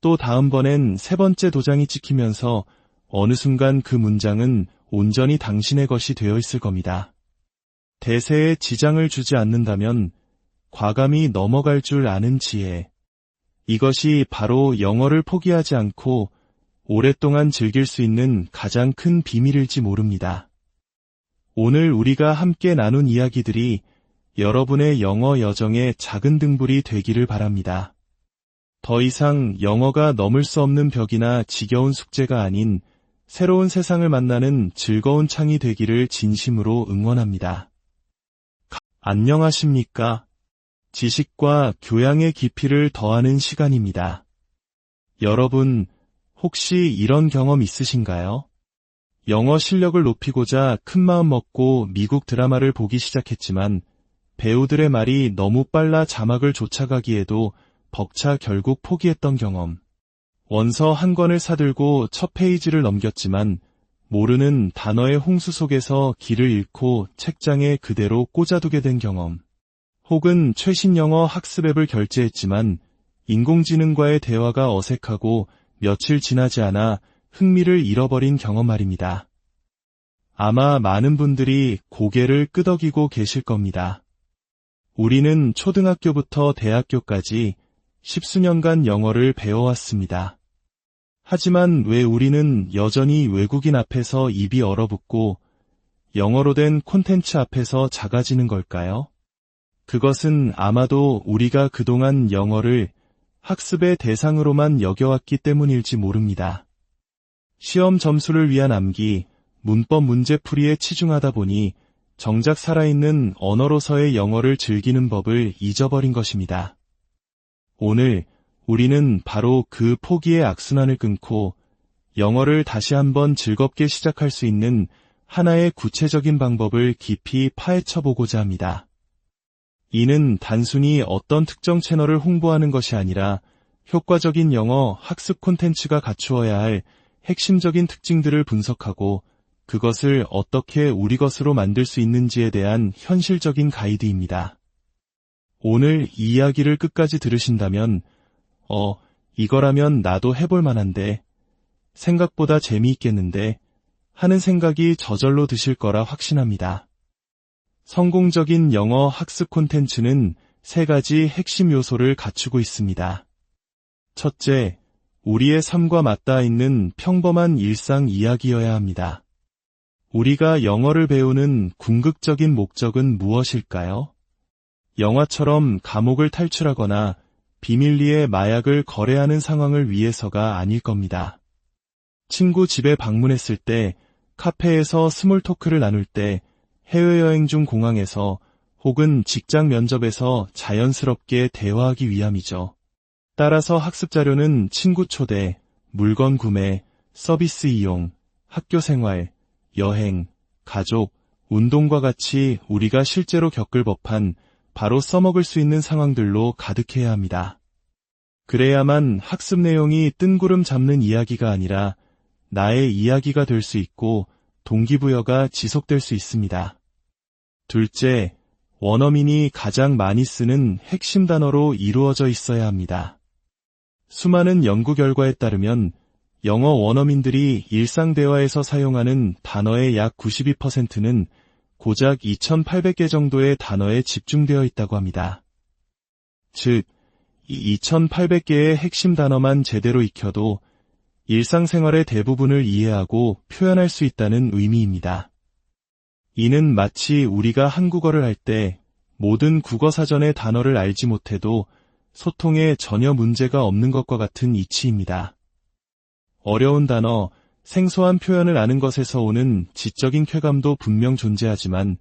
또 다음번엔 세 번째 도장이 찍히면서 어느 순간 그 문장은 온전히 당신의 것이 되어 있을 겁니다. 대세에 지장을 주지 않는다면 과감히 넘어갈 줄 아는 지혜. 이것이 바로 영어를 포기하지 않고 오랫동안 즐길 수 있는 가장 큰 비밀일지 모릅니다. 오늘 우리가 함께 나눈 이야기들이 여러분의 영어 여정의 작은 등불이 되기를 바랍니다. 더 이상 영어가 넘을 수 없는 벽이나 지겨운 숙제가 아닌 새로운 세상을 만나는 즐거운 창이 되기를 진심으로 응원합니다. 안녕하십니까? 지식과 교양의 깊이를 더하는 시간입니다. 여러분, 혹시 이런 경험 있으신가요? 영어 실력을 높이고자 큰마음 먹고 미국 드라마를 보기 시작했지만 배우들의 말이 너무 빨라 자막을 쫓아가기에도 벅차 결국 포기했던 경험. 원서 한 권을 사들고 첫 페이지를 넘겼지만 모르는 단어의 홍수 속에서 길을 잃고 책장에 그대로 꽂아두게 된 경험. 혹은 최신 영어 학습 앱을 결제했지만 인공지능과의 대화가 어색하고 며칠 지나지 않아 흥미를 잃어버린 경험 말입니다. 아마 많은 분들이 고개를 끄덕이고 계실 겁니다. 우리는 초등학교부터 대학교까지 10수년간 영어를 배워왔습니다. 하지만 왜 우리는 여전히 외국인 앞에서 입이 얼어붙고 영어로 된 콘텐츠 앞에서 작아지는 걸까요? 그것은 아마도 우리가 그동안 영어를 학습의 대상으로만 여겨왔기 때문일지 모릅니다. 시험 점수를 위한 암기, 문법 문제풀이에 치중하다 보니 정작 살아있는 언어로서의 영어를 즐기는 법을 잊어버린 것입니다. 오늘 우리는 바로 그 포기의 악순환을 끊고 영어를 다시 한번 즐겁게 시작할 수 있는 하나의 구체적인 방법을 깊이 파헤쳐보고자 합니다. 이는 단순히 어떤 특정 채널을 홍보하는 것이 아니라 효과적인 영어 학습 콘텐츠가 갖추어야 할 핵심적인 특징들을 분석하고 그것을 어떻게 우리 것으로 만들 수 있는지에 대한 현실적인 가이드입니다. 오늘 이 이야기를 끝까지 들으신다면 이거라면 나도 해볼 만한데, 생각보다 재미있겠는데 하는 생각이 저절로 드실 거라 확신합니다. 성공적인 영어 학습 콘텐츠는 3가지 핵심 요소를 갖추고 있습니다. 첫째, 우리의 삶과 맞닿아 있는 평범한 일상 이야기여야 합니다. 우리가 영어를 배우는 궁극적인 목적은 무엇일까요? 영화처럼 감옥을 탈출하거나 비밀리에 마약을 거래하는 상황을 위해서가 아닐 겁니다. 친구 집에 방문했을 때, 카페에서 스몰 토크를 나눌 때, 해외여행 중 공항에서 혹은 직장 면접에서 자연스럽게 대화하기 위함이죠. 따라서 학습 자료는 친구 초대, 물건 구매, 서비스 이용, 학교 생활, 여행, 가족, 운동과 같이 우리가 실제로 겪을 법한 바로 써먹을 수 있는 상황들로 가득해야 합니다. 그래야만 학습 내용이 뜬구름 잡는 이야기가 아니라 나의 이야기가 될 수 있고 동기부여가 지속될 수 있습니다. 둘째, 원어민이 가장 많이 쓰는 핵심 단어로 이루어져 있어야 합니다. 수많은 연구 결과에 따르면 영어 원어민들이 일상 대화에서 사용하는 단어의 약 92%는 고작 2,800개 정도의 단어에 집중되어 있다고 합니다. 즉, 이 2,800개의 핵심 단어만 제대로 익혀도 일상생활의 대부분을 이해하고 표현할 수 있다는 의미입니다. 이는 마치 우리가 한국어를 할 때 모든 국어사전의 단어를 알지 못해도 소통에 전혀 문제가 없는 것과 같은 이치입니다. 어려운 단어, 생소한 표현을 아는 것에서 오는 지적인 쾌감도 분명 존재하지만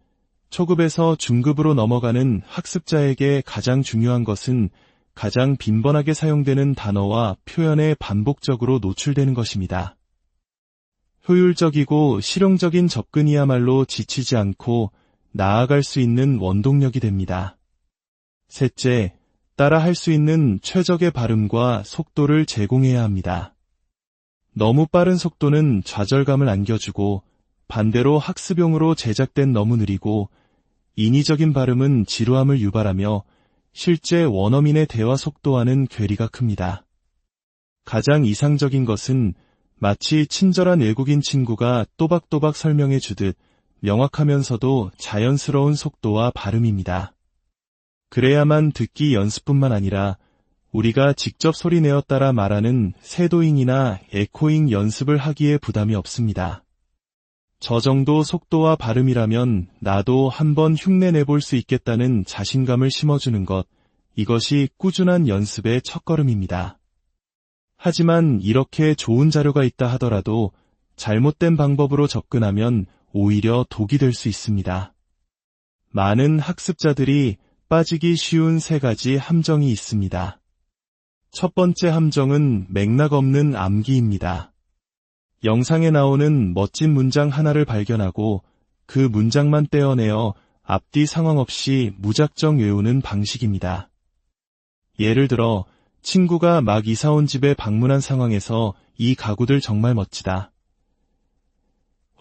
초급에서 중급으로 넘어가는 학습자에게 가장 중요한 것은 가장 빈번하게 사용되는 단어와 표현에 반복적으로 노출되는 것입니다. 효율적이고 실용적인 접근이야말로 지치지 않고 나아갈 수 있는 원동력이 됩니다. 셋째, 따라할 수 있는 최적의 발음과 속도를 제공해야 합니다. 너무 빠른 속도는 좌절감을 안겨주고 반대로 학습용으로 제작된 너무 느리고 인위적인 발음은 지루함을 유발하며 실제 원어민의 대화 속도와는 괴리가 큽니다. 가장 이상적인 것은 마치 친절한 외국인 친구가 또박또박 설명해 주듯 명확하면서도 자연스러운 속도와 발음입니다. 그래야만 듣기 연습뿐만 아니라 우리가 직접 소리내어 따라 말하는 쇄도잉이나 에코잉 연습을 하기에 부담이 없습니다. 저 정도 속도와 발음이라면 나도 한번 흉내내볼 수 있겠다는 자신감을 심어주는 것, 이것이 꾸준한 연습의 첫걸음입니다. 하지만 이렇게 좋은 자료가 있다 하더라도 잘못된 방법으로 접근하면 오히려 독이 될 수 있습니다. 많은 학습자들이 빠지기 쉬운 3가지 함정이 있습니다. 첫 번째 함정은 맥락 없는 암기입니다. 영상에 나오는 멋진 문장 하나를 발견하고 그 문장만 떼어내어 앞뒤 상황 없이 무작정 외우는 방식입니다. 예를 들어 친구가 막 이사 온 집에 방문한 상황에서 이 가구들 정말 멋지다.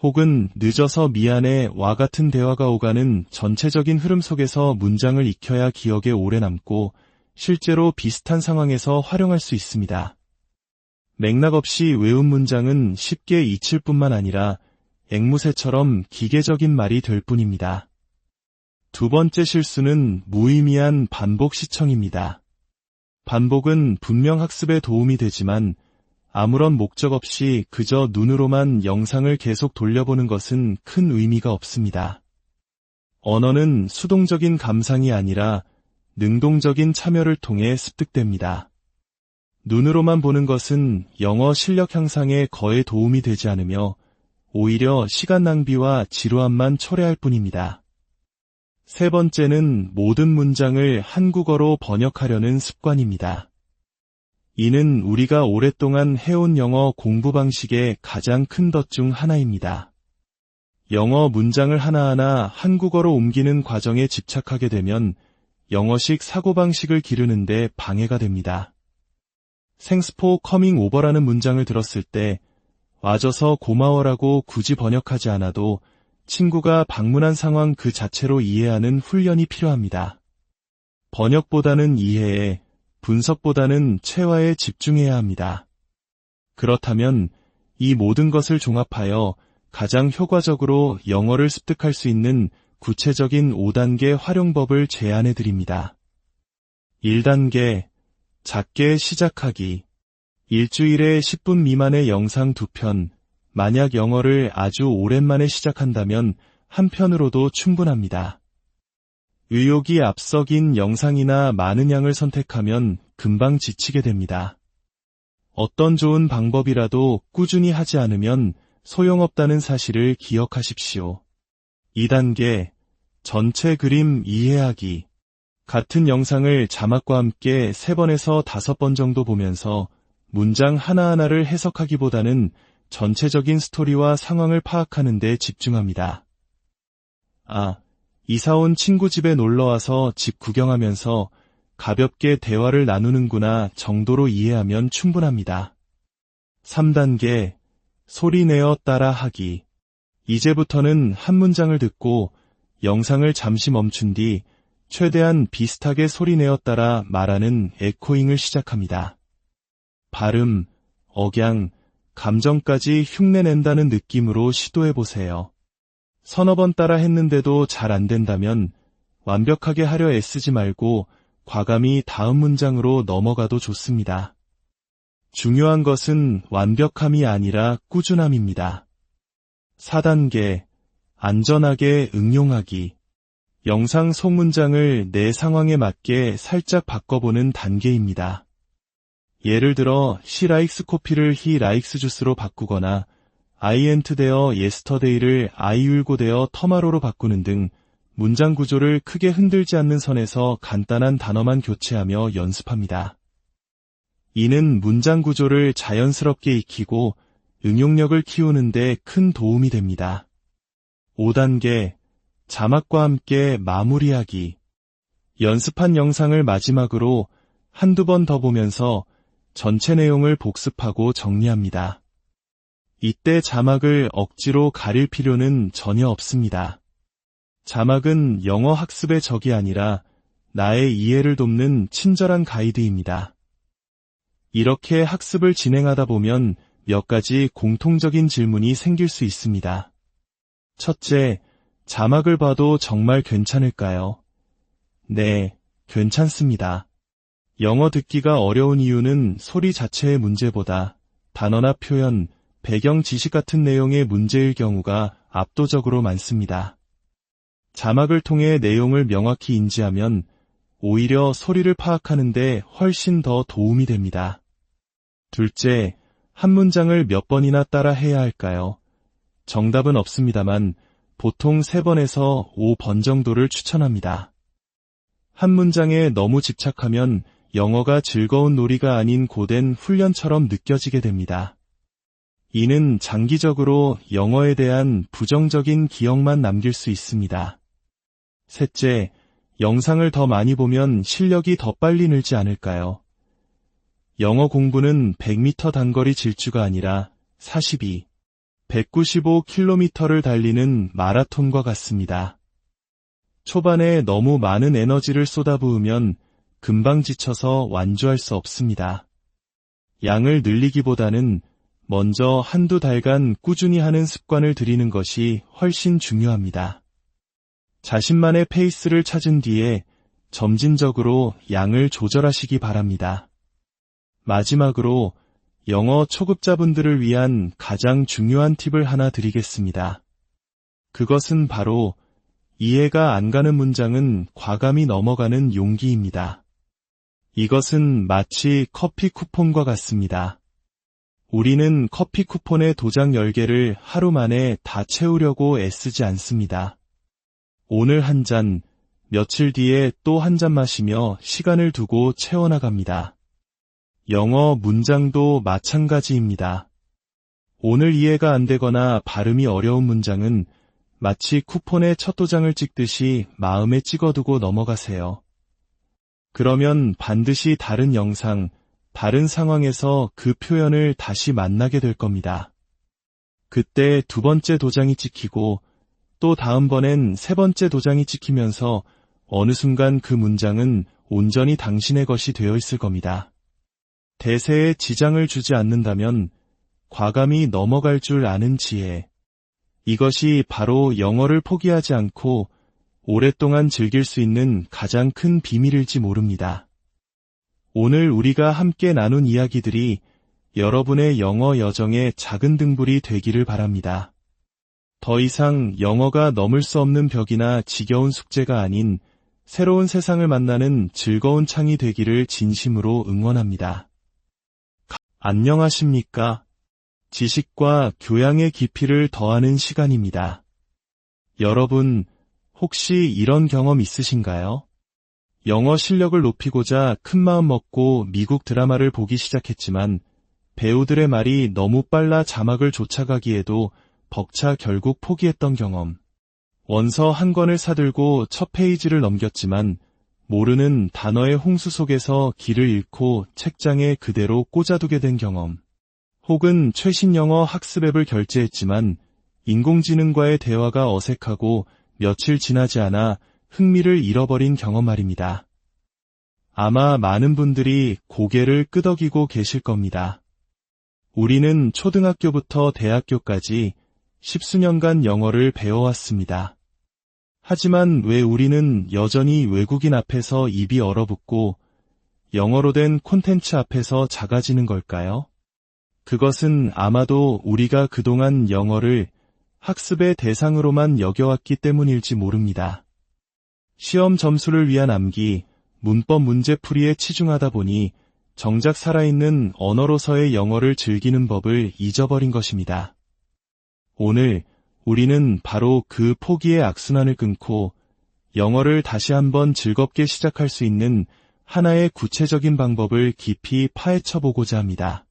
혹은 늦어서 미안해 와 같은 대화가 오가는 전체적인 흐름 속에서 문장을 익혀야 기억에 오래 남고 실제로 비슷한 상황에서 활용할 수 있습니다. 맥락 없이 외운 문장은 쉽게 잊힐 뿐만 아니라 앵무새처럼 기계적인 말이 될 뿐입니다. 두 번째 실수는 무의미한 반복 시청입니다. 반복은 분명 학습에 도움이 되지만 아무런 목적 없이 그저 눈으로만 영상을 계속 돌려보는 것은 큰 의미가 없습니다. 언어는 수동적인 감상이 아니라 능동적인 참여를 통해 습득됩니다. 눈으로만 보는 것은 영어 실력 향상에 거의 도움이 되지 않으며 오히려 시간 낭비와 지루함만 초래할 뿐입니다. 세 번째는 모든 문장을 한국어로 번역하려는 습관입니다. 이는 우리가 오랫동안 해온 영어 공부 방식의 가장 큰 덫 중 하나입니다. 영어 문장을 하나하나 한국어로 옮기는 과정에 집착하게 되면 영어식 사고방식을 기르는 데 방해가 됩니다. Thanks for coming over라는 문장을 들었을 때 와줘서 고마워라고 굳이 번역하지 않아도 친구가 방문한 상황 그 자체로 이해하는 훈련이 필요합니다. 번역보다는 이해에, 분석보다는 체화에 집중해야 합니다. 그렇다면 이 모든 것을 종합하여 가장 효과적으로 영어를 습득할 수 있는 구체적인 5단계 활용법을 제안해 드립니다. 1단계, 작게 시작하기. 일주일에 10분 미만의 영상 2편, 만약 영어를 아주 오랜만에 시작한다면 한 편으로도 충분합니다. 의욕이 앞서긴 영상이나 많은 양을 선택하면 금방 지치게 됩니다. 어떤 좋은 방법이라도 꾸준히 하지 않으면 소용없다는 사실을 기억하십시오. 2단계, 전체 그림 이해하기. 같은 영상을 자막과 함께 3번에서 5번 정도 보면서 문장 하나하나를 해석하기보다는 전체적인 스토리와 상황을 파악하는 데 집중합니다. 이사온 친구 집에 놀러와서 집 구경하면서 가볍게 대화를 나누는구나 정도로 이해하면 충분합니다. 3단계, 소리 내어 따라하기. 이제부터는 한 문장을 듣고 영상을 잠시 멈춘 뒤 최대한 비슷하게 소리 내어 따라 말하는 에코잉을 시작합니다. 발음, 억양, 감정까지 흉내낸다는 느낌으로 시도해보세요. 서너 번 따라 했는데도 잘 안 된다면 완벽하게 하려 애쓰지 말고 과감히 다음 문장으로 넘어가도 좋습니다. 중요한 것은 완벽함이 아니라 꾸준함입니다. 4단계, 안전하게 응용하기. 영상 속 문장을 내 상황에 맞게 살짝 바꿔보는 단계입니다. 예를 들어 she likes coffee를 he likes juice로 바꾸거나 I ain't there yesterday를 I will go there tomorrow로 바꾸는 등 문장 구조를 크게 흔들지 않는 선에서 간단한 단어만 교체하며 연습합니다. 이는 문장 구조를 자연스럽게 익히고 응용력을 키우는 데 큰 도움이 됩니다. 5단계, 자막과 함께 마무리하기. 연습한 영상을 마지막으로 한두 번 더 보면서 전체 내용을 복습하고 정리합니다. 이때 자막을 억지로 가릴 필요는 전혀 없습니다. 자막은 영어 학습의 적이 아니라 나의 이해를 돕는 친절한 가이드입니다. 이렇게 학습을 진행하다 보면 몇 가지 공통적인 질문이 생길 수 있습니다. 첫째, 자막을 봐도 정말 괜찮을까요? 네, 괜찮습니다. 영어 듣기가 어려운 이유는 소리 자체의 문제보다 단어나 표현, 배경 지식 같은 내용의 문제일 경우가 압도적으로 많습니다. 자막을 통해 내용을 명확히 인지하면 오히려 소리를 파악하는 데 훨씬 더 도움이 됩니다. 둘째, 한 문장을 몇 번이나 따라 해야 할까요? 정답은 없습니다만 보통 3번에서 5번 정도를 추천합니다. 한 문장에 너무 집착하면 영어가 즐거운 놀이가 아닌 고된 훈련처럼 느껴지게 됩니다. 이는 장기적으로 영어에 대한 부정적인 기억만 남길 수 있습니다. 셋째, 영상을 더 많이 보면 실력이 더 빨리 늘지 않을까요? 영어 공부는 100m 단거리 질주가 아니라 42, 195km를 달리는 마라톤과 같습니다. 초반에 너무 많은 에너지를 쏟아부으면 금방 지쳐서 완주할 수 없습니다. 양을 늘리기보다는 먼저 한두 달간 꾸준히 하는 습관을 들이는 것이 훨씬 중요합니다. 자신만의 페이스를 찾은 뒤에 점진적으로 양을 조절하시기 바랍니다. 마지막으로 영어 초급자분들을 위한 가장 중요한 팁을 하나 드리겠습니다. 그것은 바로 이해가 안 가는 문장은 과감히 넘어가는 용기입니다. 이것은 마치 커피 쿠폰과 같습니다. 우리는 커피 쿠폰의 도장 10개를 하루 만에 다 채우려고 애쓰지 않습니다. 오늘 한 잔, 며칠 뒤에 또 한 잔 마시며 시간을 두고 채워나갑니다. 영어 문장도 마찬가지입니다. 오늘 이해가 안 되거나 발음이 어려운 문장은 마치 쿠폰에 첫 도장을 찍듯이 마음에 찍어두고 넘어가세요. 그러면 반드시 다른 영상, 다른 상황에서 그 표현을 다시 만나게 될 겁니다. 그때 두 번째 도장이 찍히고 또 다음번엔 세 번째 도장이 찍히면서 어느 순간 그 문장은 온전히 당신의 것이 되어 있을 겁니다. 대세에 지장을 주지 않는다면 과감히 넘어갈 줄 아는 지혜. 이것이 바로 영어를 포기하지 않고 오랫동안 즐길 수 있는 가장 큰 비밀일지 모릅니다. 오늘 우리가 함께 나눈 이야기들이 여러분의 영어 여정의 작은 등불이 되기를 바랍니다. 더 이상 영어가 넘을 수 없는 벽이나 지겨운 숙제가 아닌 새로운 세상을 만나는 즐거운 창이 되기를 진심으로 응원합니다. 안녕하십니까? 지식과 교양의 깊이를 더하는 시간입니다. 여러분, 혹시 이런 경험 있으신가요? 영어 실력을 높이고자 큰마음 먹고 미국 드라마를 보기 시작했지만 배우들의 말이 너무 빨라 자막을 쫓아가기에도 벅차 결국 포기했던 경험. 원서 한 권을 사들고 첫 페이지를 넘겼지만 모르는 단어의 홍수 속에서 길을 잃고 책장에 그대로 꽂아두게 된 경험. 혹은 최신 영어 학습 앱을 결제했지만 인공지능과의 대화가 어색하고 며칠 지나지 않아 흥미를 잃어버린 경험 말입니다. 아마 많은 분들이 고개를 끄덕이고 계실 겁니다. 우리는 초등학교부터 대학교까지 10수년간 영어를 배워왔습니다. 하지만 왜 우리는 여전히 외국인 앞에서 입이 얼어붙고 영어로 된 콘텐츠 앞에서 작아지는 걸까요? 그것은 아마도 우리가 그동안 영어를 학습의 대상으로만 여겨왔기 때문일지 모릅니다. 시험 점수를 위한 암기, 문법 문제풀이에 치중하다 보니 정작 살아있는 언어로서의 영어를 즐기는 법을 잊어버린 것입니다. 오늘 우리는 바로 그 포기의 악순환을 끊고 영어를 다시 한번 즐겁게 시작할 수 있는 하나의 구체적인 방법을 깊이 파헤쳐보고자 합니다.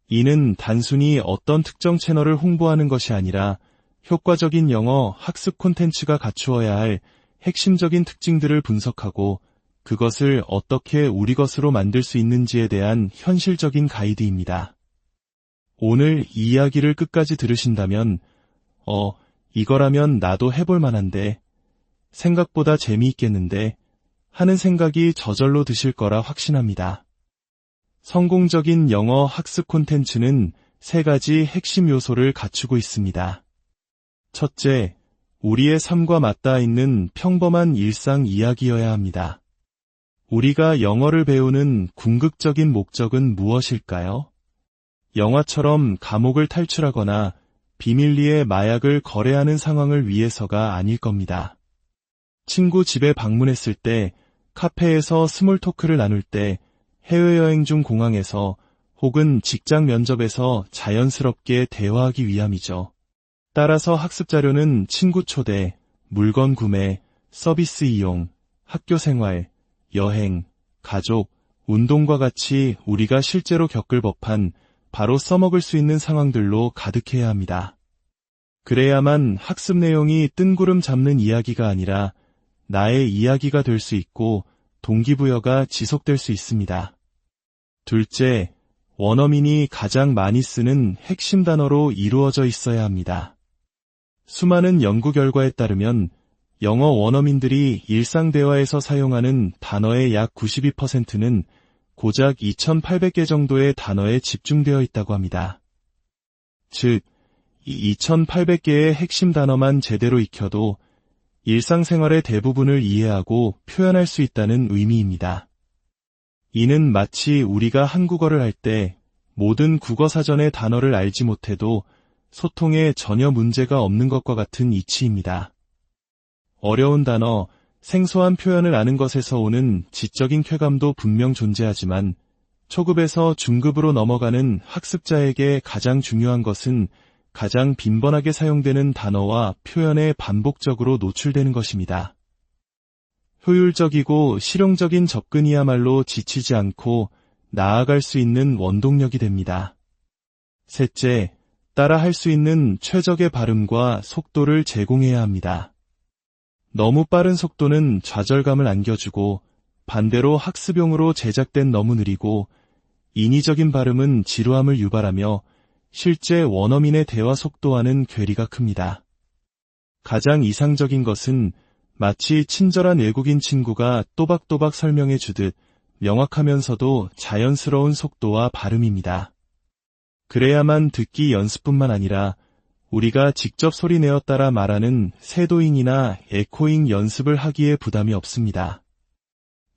이는 단순히 어떤 특정 채널을 홍보하는 것이 아니라 효과적인 영어 학습 콘텐츠가 갖추어야 할 핵심적인 특징들을 분석하고 그것을 어떻게 우리 것으로 만들 수 있는지에 대한 현실적인 가이드입니다. 오늘 이 이야기를 끝까지 들으신다면 이거라면 나도 해볼 만한데, 생각보다 재미있겠는데 하는 생각이 저절로 드실 거라 확신합니다. 성공적인 영어 학습 콘텐츠는 3가지 핵심 요소를 갖추고 있습니다. 첫째, 우리의 삶과 맞닿아 있는 평범한 일상 이야기여야 합니다. 우리가 영어를 배우는 궁극적인 목적은 무엇일까요? 영화처럼 감옥을 탈출하거나 비밀리에 마약을 거래하는 상황을 위해서가 아닐 겁니다. 친구 집에 방문했을 때, 카페에서 스몰 토크를 나눌 때, 해외여행 중 공항에서 혹은 직장 면접에서 자연스럽게 대화하기 위함이죠. 따라서 학습 자료는 친구 초대, 물건 구매, 서비스 이용, 학교 생활, 여행, 가족, 운동과 같이 우리가 실제로 겪을 법한 바로 써먹을 수 있는 상황들로 가득해야 합니다. 그래야만 학습 내용이 뜬구름 잡는 이야기가 아니라 나의 이야기가 될 수 있고 동기부여가 지속될 수 있습니다. 둘째, 원어민이 가장 많이 쓰는 핵심 단어로 이루어져 있어야 합니다. 수많은 연구 결과에 따르면 영어 원어민들이 일상 대화에서 사용하는 단어의 약 92%는 고작 2,800개 정도의 단어에 집중되어 있다고 합니다. 즉, 이 2,800개의 핵심 단어만 제대로 익혀도 일상생활의 대부분을 이해하고 표현할 수 있다는 의미입니다. 이는 마치 우리가 한국어를 할 때 모든 국어사전의 단어를 알지 못해도 소통에 전혀 문제가 없는 것과 같은 이치입니다. 어려운 단어, 생소한 표현을 아는 것에서 오는 지적인 쾌감도 분명 존재하지만 초급에서 중급으로 넘어가는 학습자에게 가장 중요한 것은 가장 빈번하게 사용되는 단어와 표현에 반복적으로 노출되는 것입니다. 효율적이고 실용적인 접근이야말로 지치지 않고 나아갈 수 있는 원동력이 됩니다. 셋째, 따라할 수 있는 최적의 발음과 속도를 제공해야 합니다. 너무 빠른 속도는 좌절감을 안겨주고 반대로 학습용으로 제작된 너무 느리고 인위적인 발음은 지루함을 유발하며 실제 원어민의 대화 속도와는 괴리가 큽니다. 가장 이상적인 것은 마치 친절한 외국인 친구가 또박또박 설명해 주듯 명확하면서도 자연스러운 속도와 발음입니다. 그래야만 듣기 연습뿐만 아니라 우리가 직접 소리내어 따라 말하는 쇄도잉이나 에코잉 연습을 하기에 부담이 없습니다.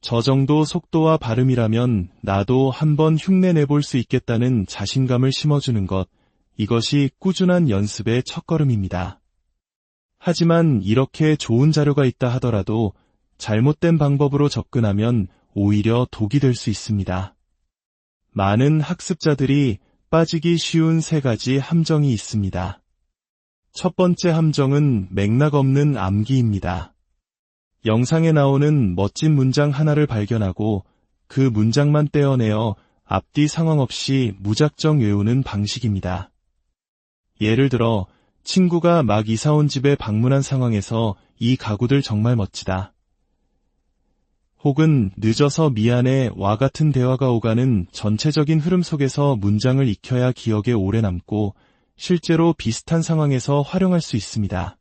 저 정도 속도와 발음이라면 나도 한번 흉내내볼 수 있겠다는 자신감을 심어주는 것, 이것이 꾸준한 연습의 첫걸음입니다. 하지만 이렇게 좋은 자료가 있다 하더라도 잘못된 방법으로 접근하면 오히려 독이 될 수 있습니다. 많은 학습자들이 빠지기 쉬운 3가지 함정이 있습니다. 첫 번째 함정은 맥락 없는 암기입니다. 영상에 나오는 멋진 문장 하나를 발견하고 그 문장만 떼어내어 앞뒤 상황 없이 무작정 외우는 방식입니다. 예를 들어 친구가 막 이사 온 집에 방문한 상황에서 이 가구들 정말 멋지다. 혹은 늦어서 미안해 와 같은 대화가 오가는 전체적인 흐름 속에서 문장을 익혀야 기억에 오래 남고 실제로 비슷한 상황에서 활용할 수 있습니다.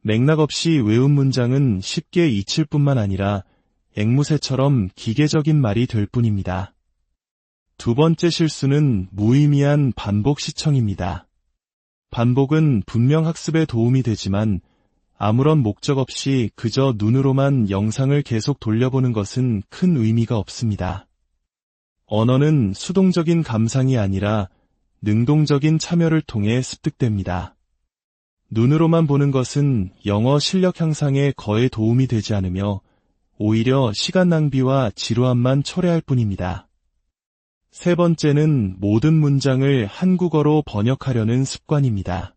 맥락 없이 외운 문장은 쉽게 잊힐 뿐만 아니라 앵무새처럼 기계적인 말이 될 뿐입니다. 두 번째 실수는 무의미한 반복 시청입니다. 반복은 분명 학습에 도움이 되지만 아무런 목적 없이 그저 눈으로만 영상을 계속 돌려보는 것은 큰 의미가 없습니다. 언어는 수동적인 감상이 아니라 능동적인 참여를 통해 습득됩니다. 눈으로만 보는 것은 영어 실력 향상에 거의 도움이 되지 않으며 오히려 시간 낭비와 지루함만 초래할 뿐입니다. 세 번째는 모든 문장을 한국어로 번역하려는 습관입니다.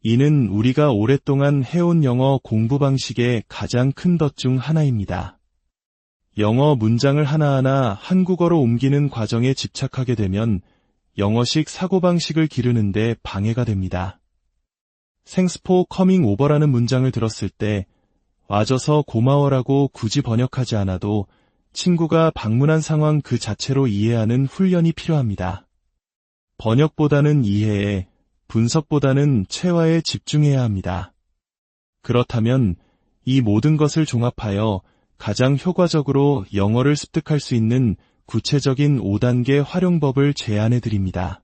이는 우리가 오랫동안 해온 영어 공부 방식의 가장 큰 덫 중 하나입니다. 영어 문장을 하나하나 한국어로 옮기는 과정에 집착하게 되면 영어식 사고방식을 기르는데 방해가 됩니다. Thanks for coming over라는 문장을 들었을 때 와줘서 고마워라고 굳이 번역하지 않아도 친구가 방문한 상황 그 자체로 이해하는 훈련이 필요합니다. 번역보다는 이해에, 분석보다는 체화에 집중해야 합니다. 그렇다면 이 모든 것을 종합하여 가장 효과적으로 영어를 습득할 수 있는 구체적인 5단계 활용법을 제안해 드립니다.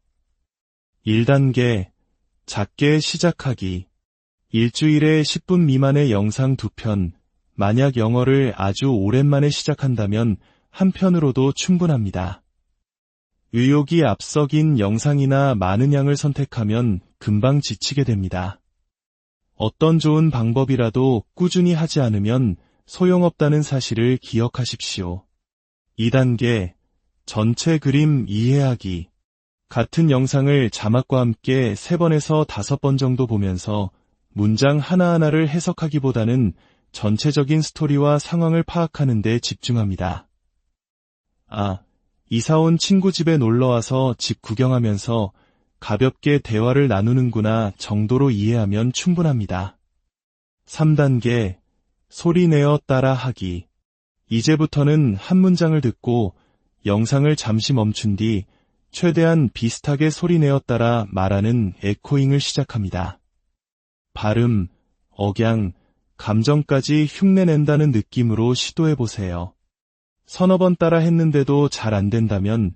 1단계, 작게 시작하기. 일주일에 10분 미만의 영상 2편, 만약 영어를 아주 오랜만에 시작한다면 한 편으로도 충분합니다. 의욕이 앞서긴 영상이나 많은 양을 선택하면 금방 지치게 됩니다. 어떤 좋은 방법이라도 꾸준히 하지 않으면 소용없다는 사실을 기억하십시오. 2단계, 전체 그림 이해하기. 같은 영상을 자막과 함께 3번에서 5번 정도 보면서 문장 하나하나를 해석하기보다는 전체적인 스토리와 상황을 파악하는 데 집중합니다. 이사 온 친구 집에 놀러와서 집 구경하면서 가볍게 대화를 나누는구나 정도로 이해하면 충분합니다. 3단계, 소리 내어 따라하기. 이제부터는 한 문장을 듣고 영상을 잠시 멈춘 뒤 최대한 비슷하게 소리 내어 따라 말하는 에코잉을 시작합니다. 발음, 억양, 감정까지 흉내낸다는 느낌으로 시도해보세요. 서너 번 따라 했는데도 잘 안 된다면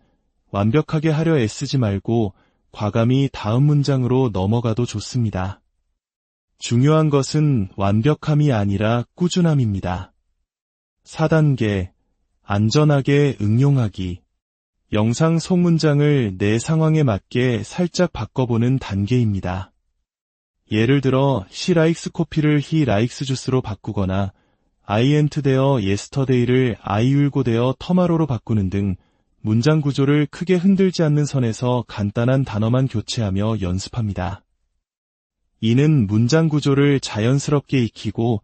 완벽하게 하려 애쓰지 말고 과감히 다음 문장으로 넘어가도 좋습니다. 중요한 것은 완벽함이 아니라 꾸준함입니다. 4단계, 안전하게 응용하기. 영상 속 문장을 내 상황에 맞게 살짝 바꿔보는 단계입니다. 예를 들어 she likes coffee를 he likes juice로 바꾸거나 I ain't there yesterday를 I will go there tomorrow로 바꾸는 등 문장 구조를 크게 흔들지 않는 선에서 간단한 단어만 교체하며 연습합니다. 이는 문장 구조를 자연스럽게 익히고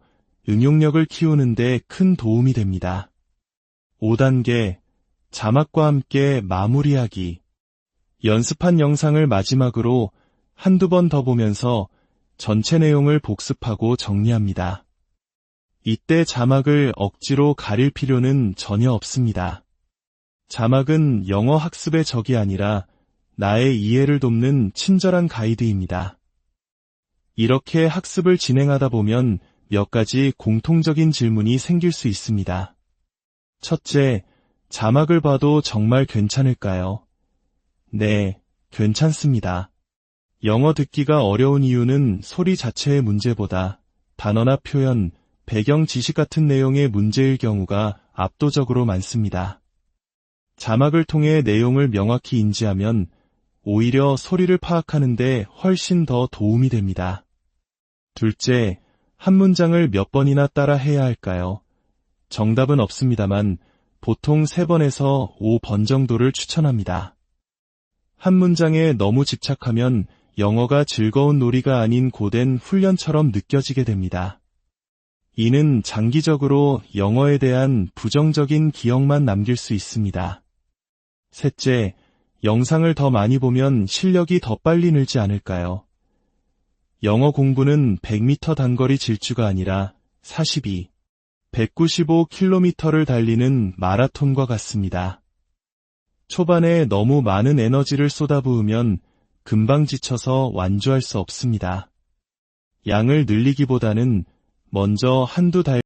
응용력을 키우는 데 큰 도움이 됩니다. 5단계, 자막과 함께 마무리하기. 연습한 영상을 마지막으로 한두 번 더 보면서 전체 내용을 복습하고 정리합니다. 이때 자막을 억지로 가릴 필요는 전혀 없습니다. 자막은 영어 학습의 적이 아니라 나의 이해를 돕는 친절한 가이드입니다. 이렇게 학습을 진행하다 보면 몇 가지 공통적인 질문이 생길 수 있습니다. 첫째, 자막을 봐도 정말 괜찮을까요? 네, 괜찮습니다. 영어 듣기가 어려운 이유는 소리 자체의 문제보다 단어나 표현, 배경 지식 같은 내용의 문제일 경우가 압도적으로 많습니다. 자막을 통해 내용을 명확히 인지하면 오히려 소리를 파악하는 데 훨씬 더 도움이 됩니다. 둘째, 한 문장을 몇 번이나 따라 해야 할까요? 정답은 없습니다만 보통 3번에서 5번 정도를 추천합니다. 한 문장에 너무 집착하면 영어가 즐거운 놀이가 아닌 고된 훈련처럼 느껴지게 됩니다. 이는 장기적으로 영어에 대한 부정적인 기억만 남길 수 있습니다. 셋째, 영상을 더 많이 보면 실력이 더 빨리 늘지 않을까요? 영어 공부는 100m 단거리 질주가 아니라 42, 195km를 달리는 마라톤과 같습니다. 초반에 너무 많은 에너지를 쏟아부으면 금방 지쳐서 완주할 수 없습니다. 양을 늘리기보다는 먼저 한두 달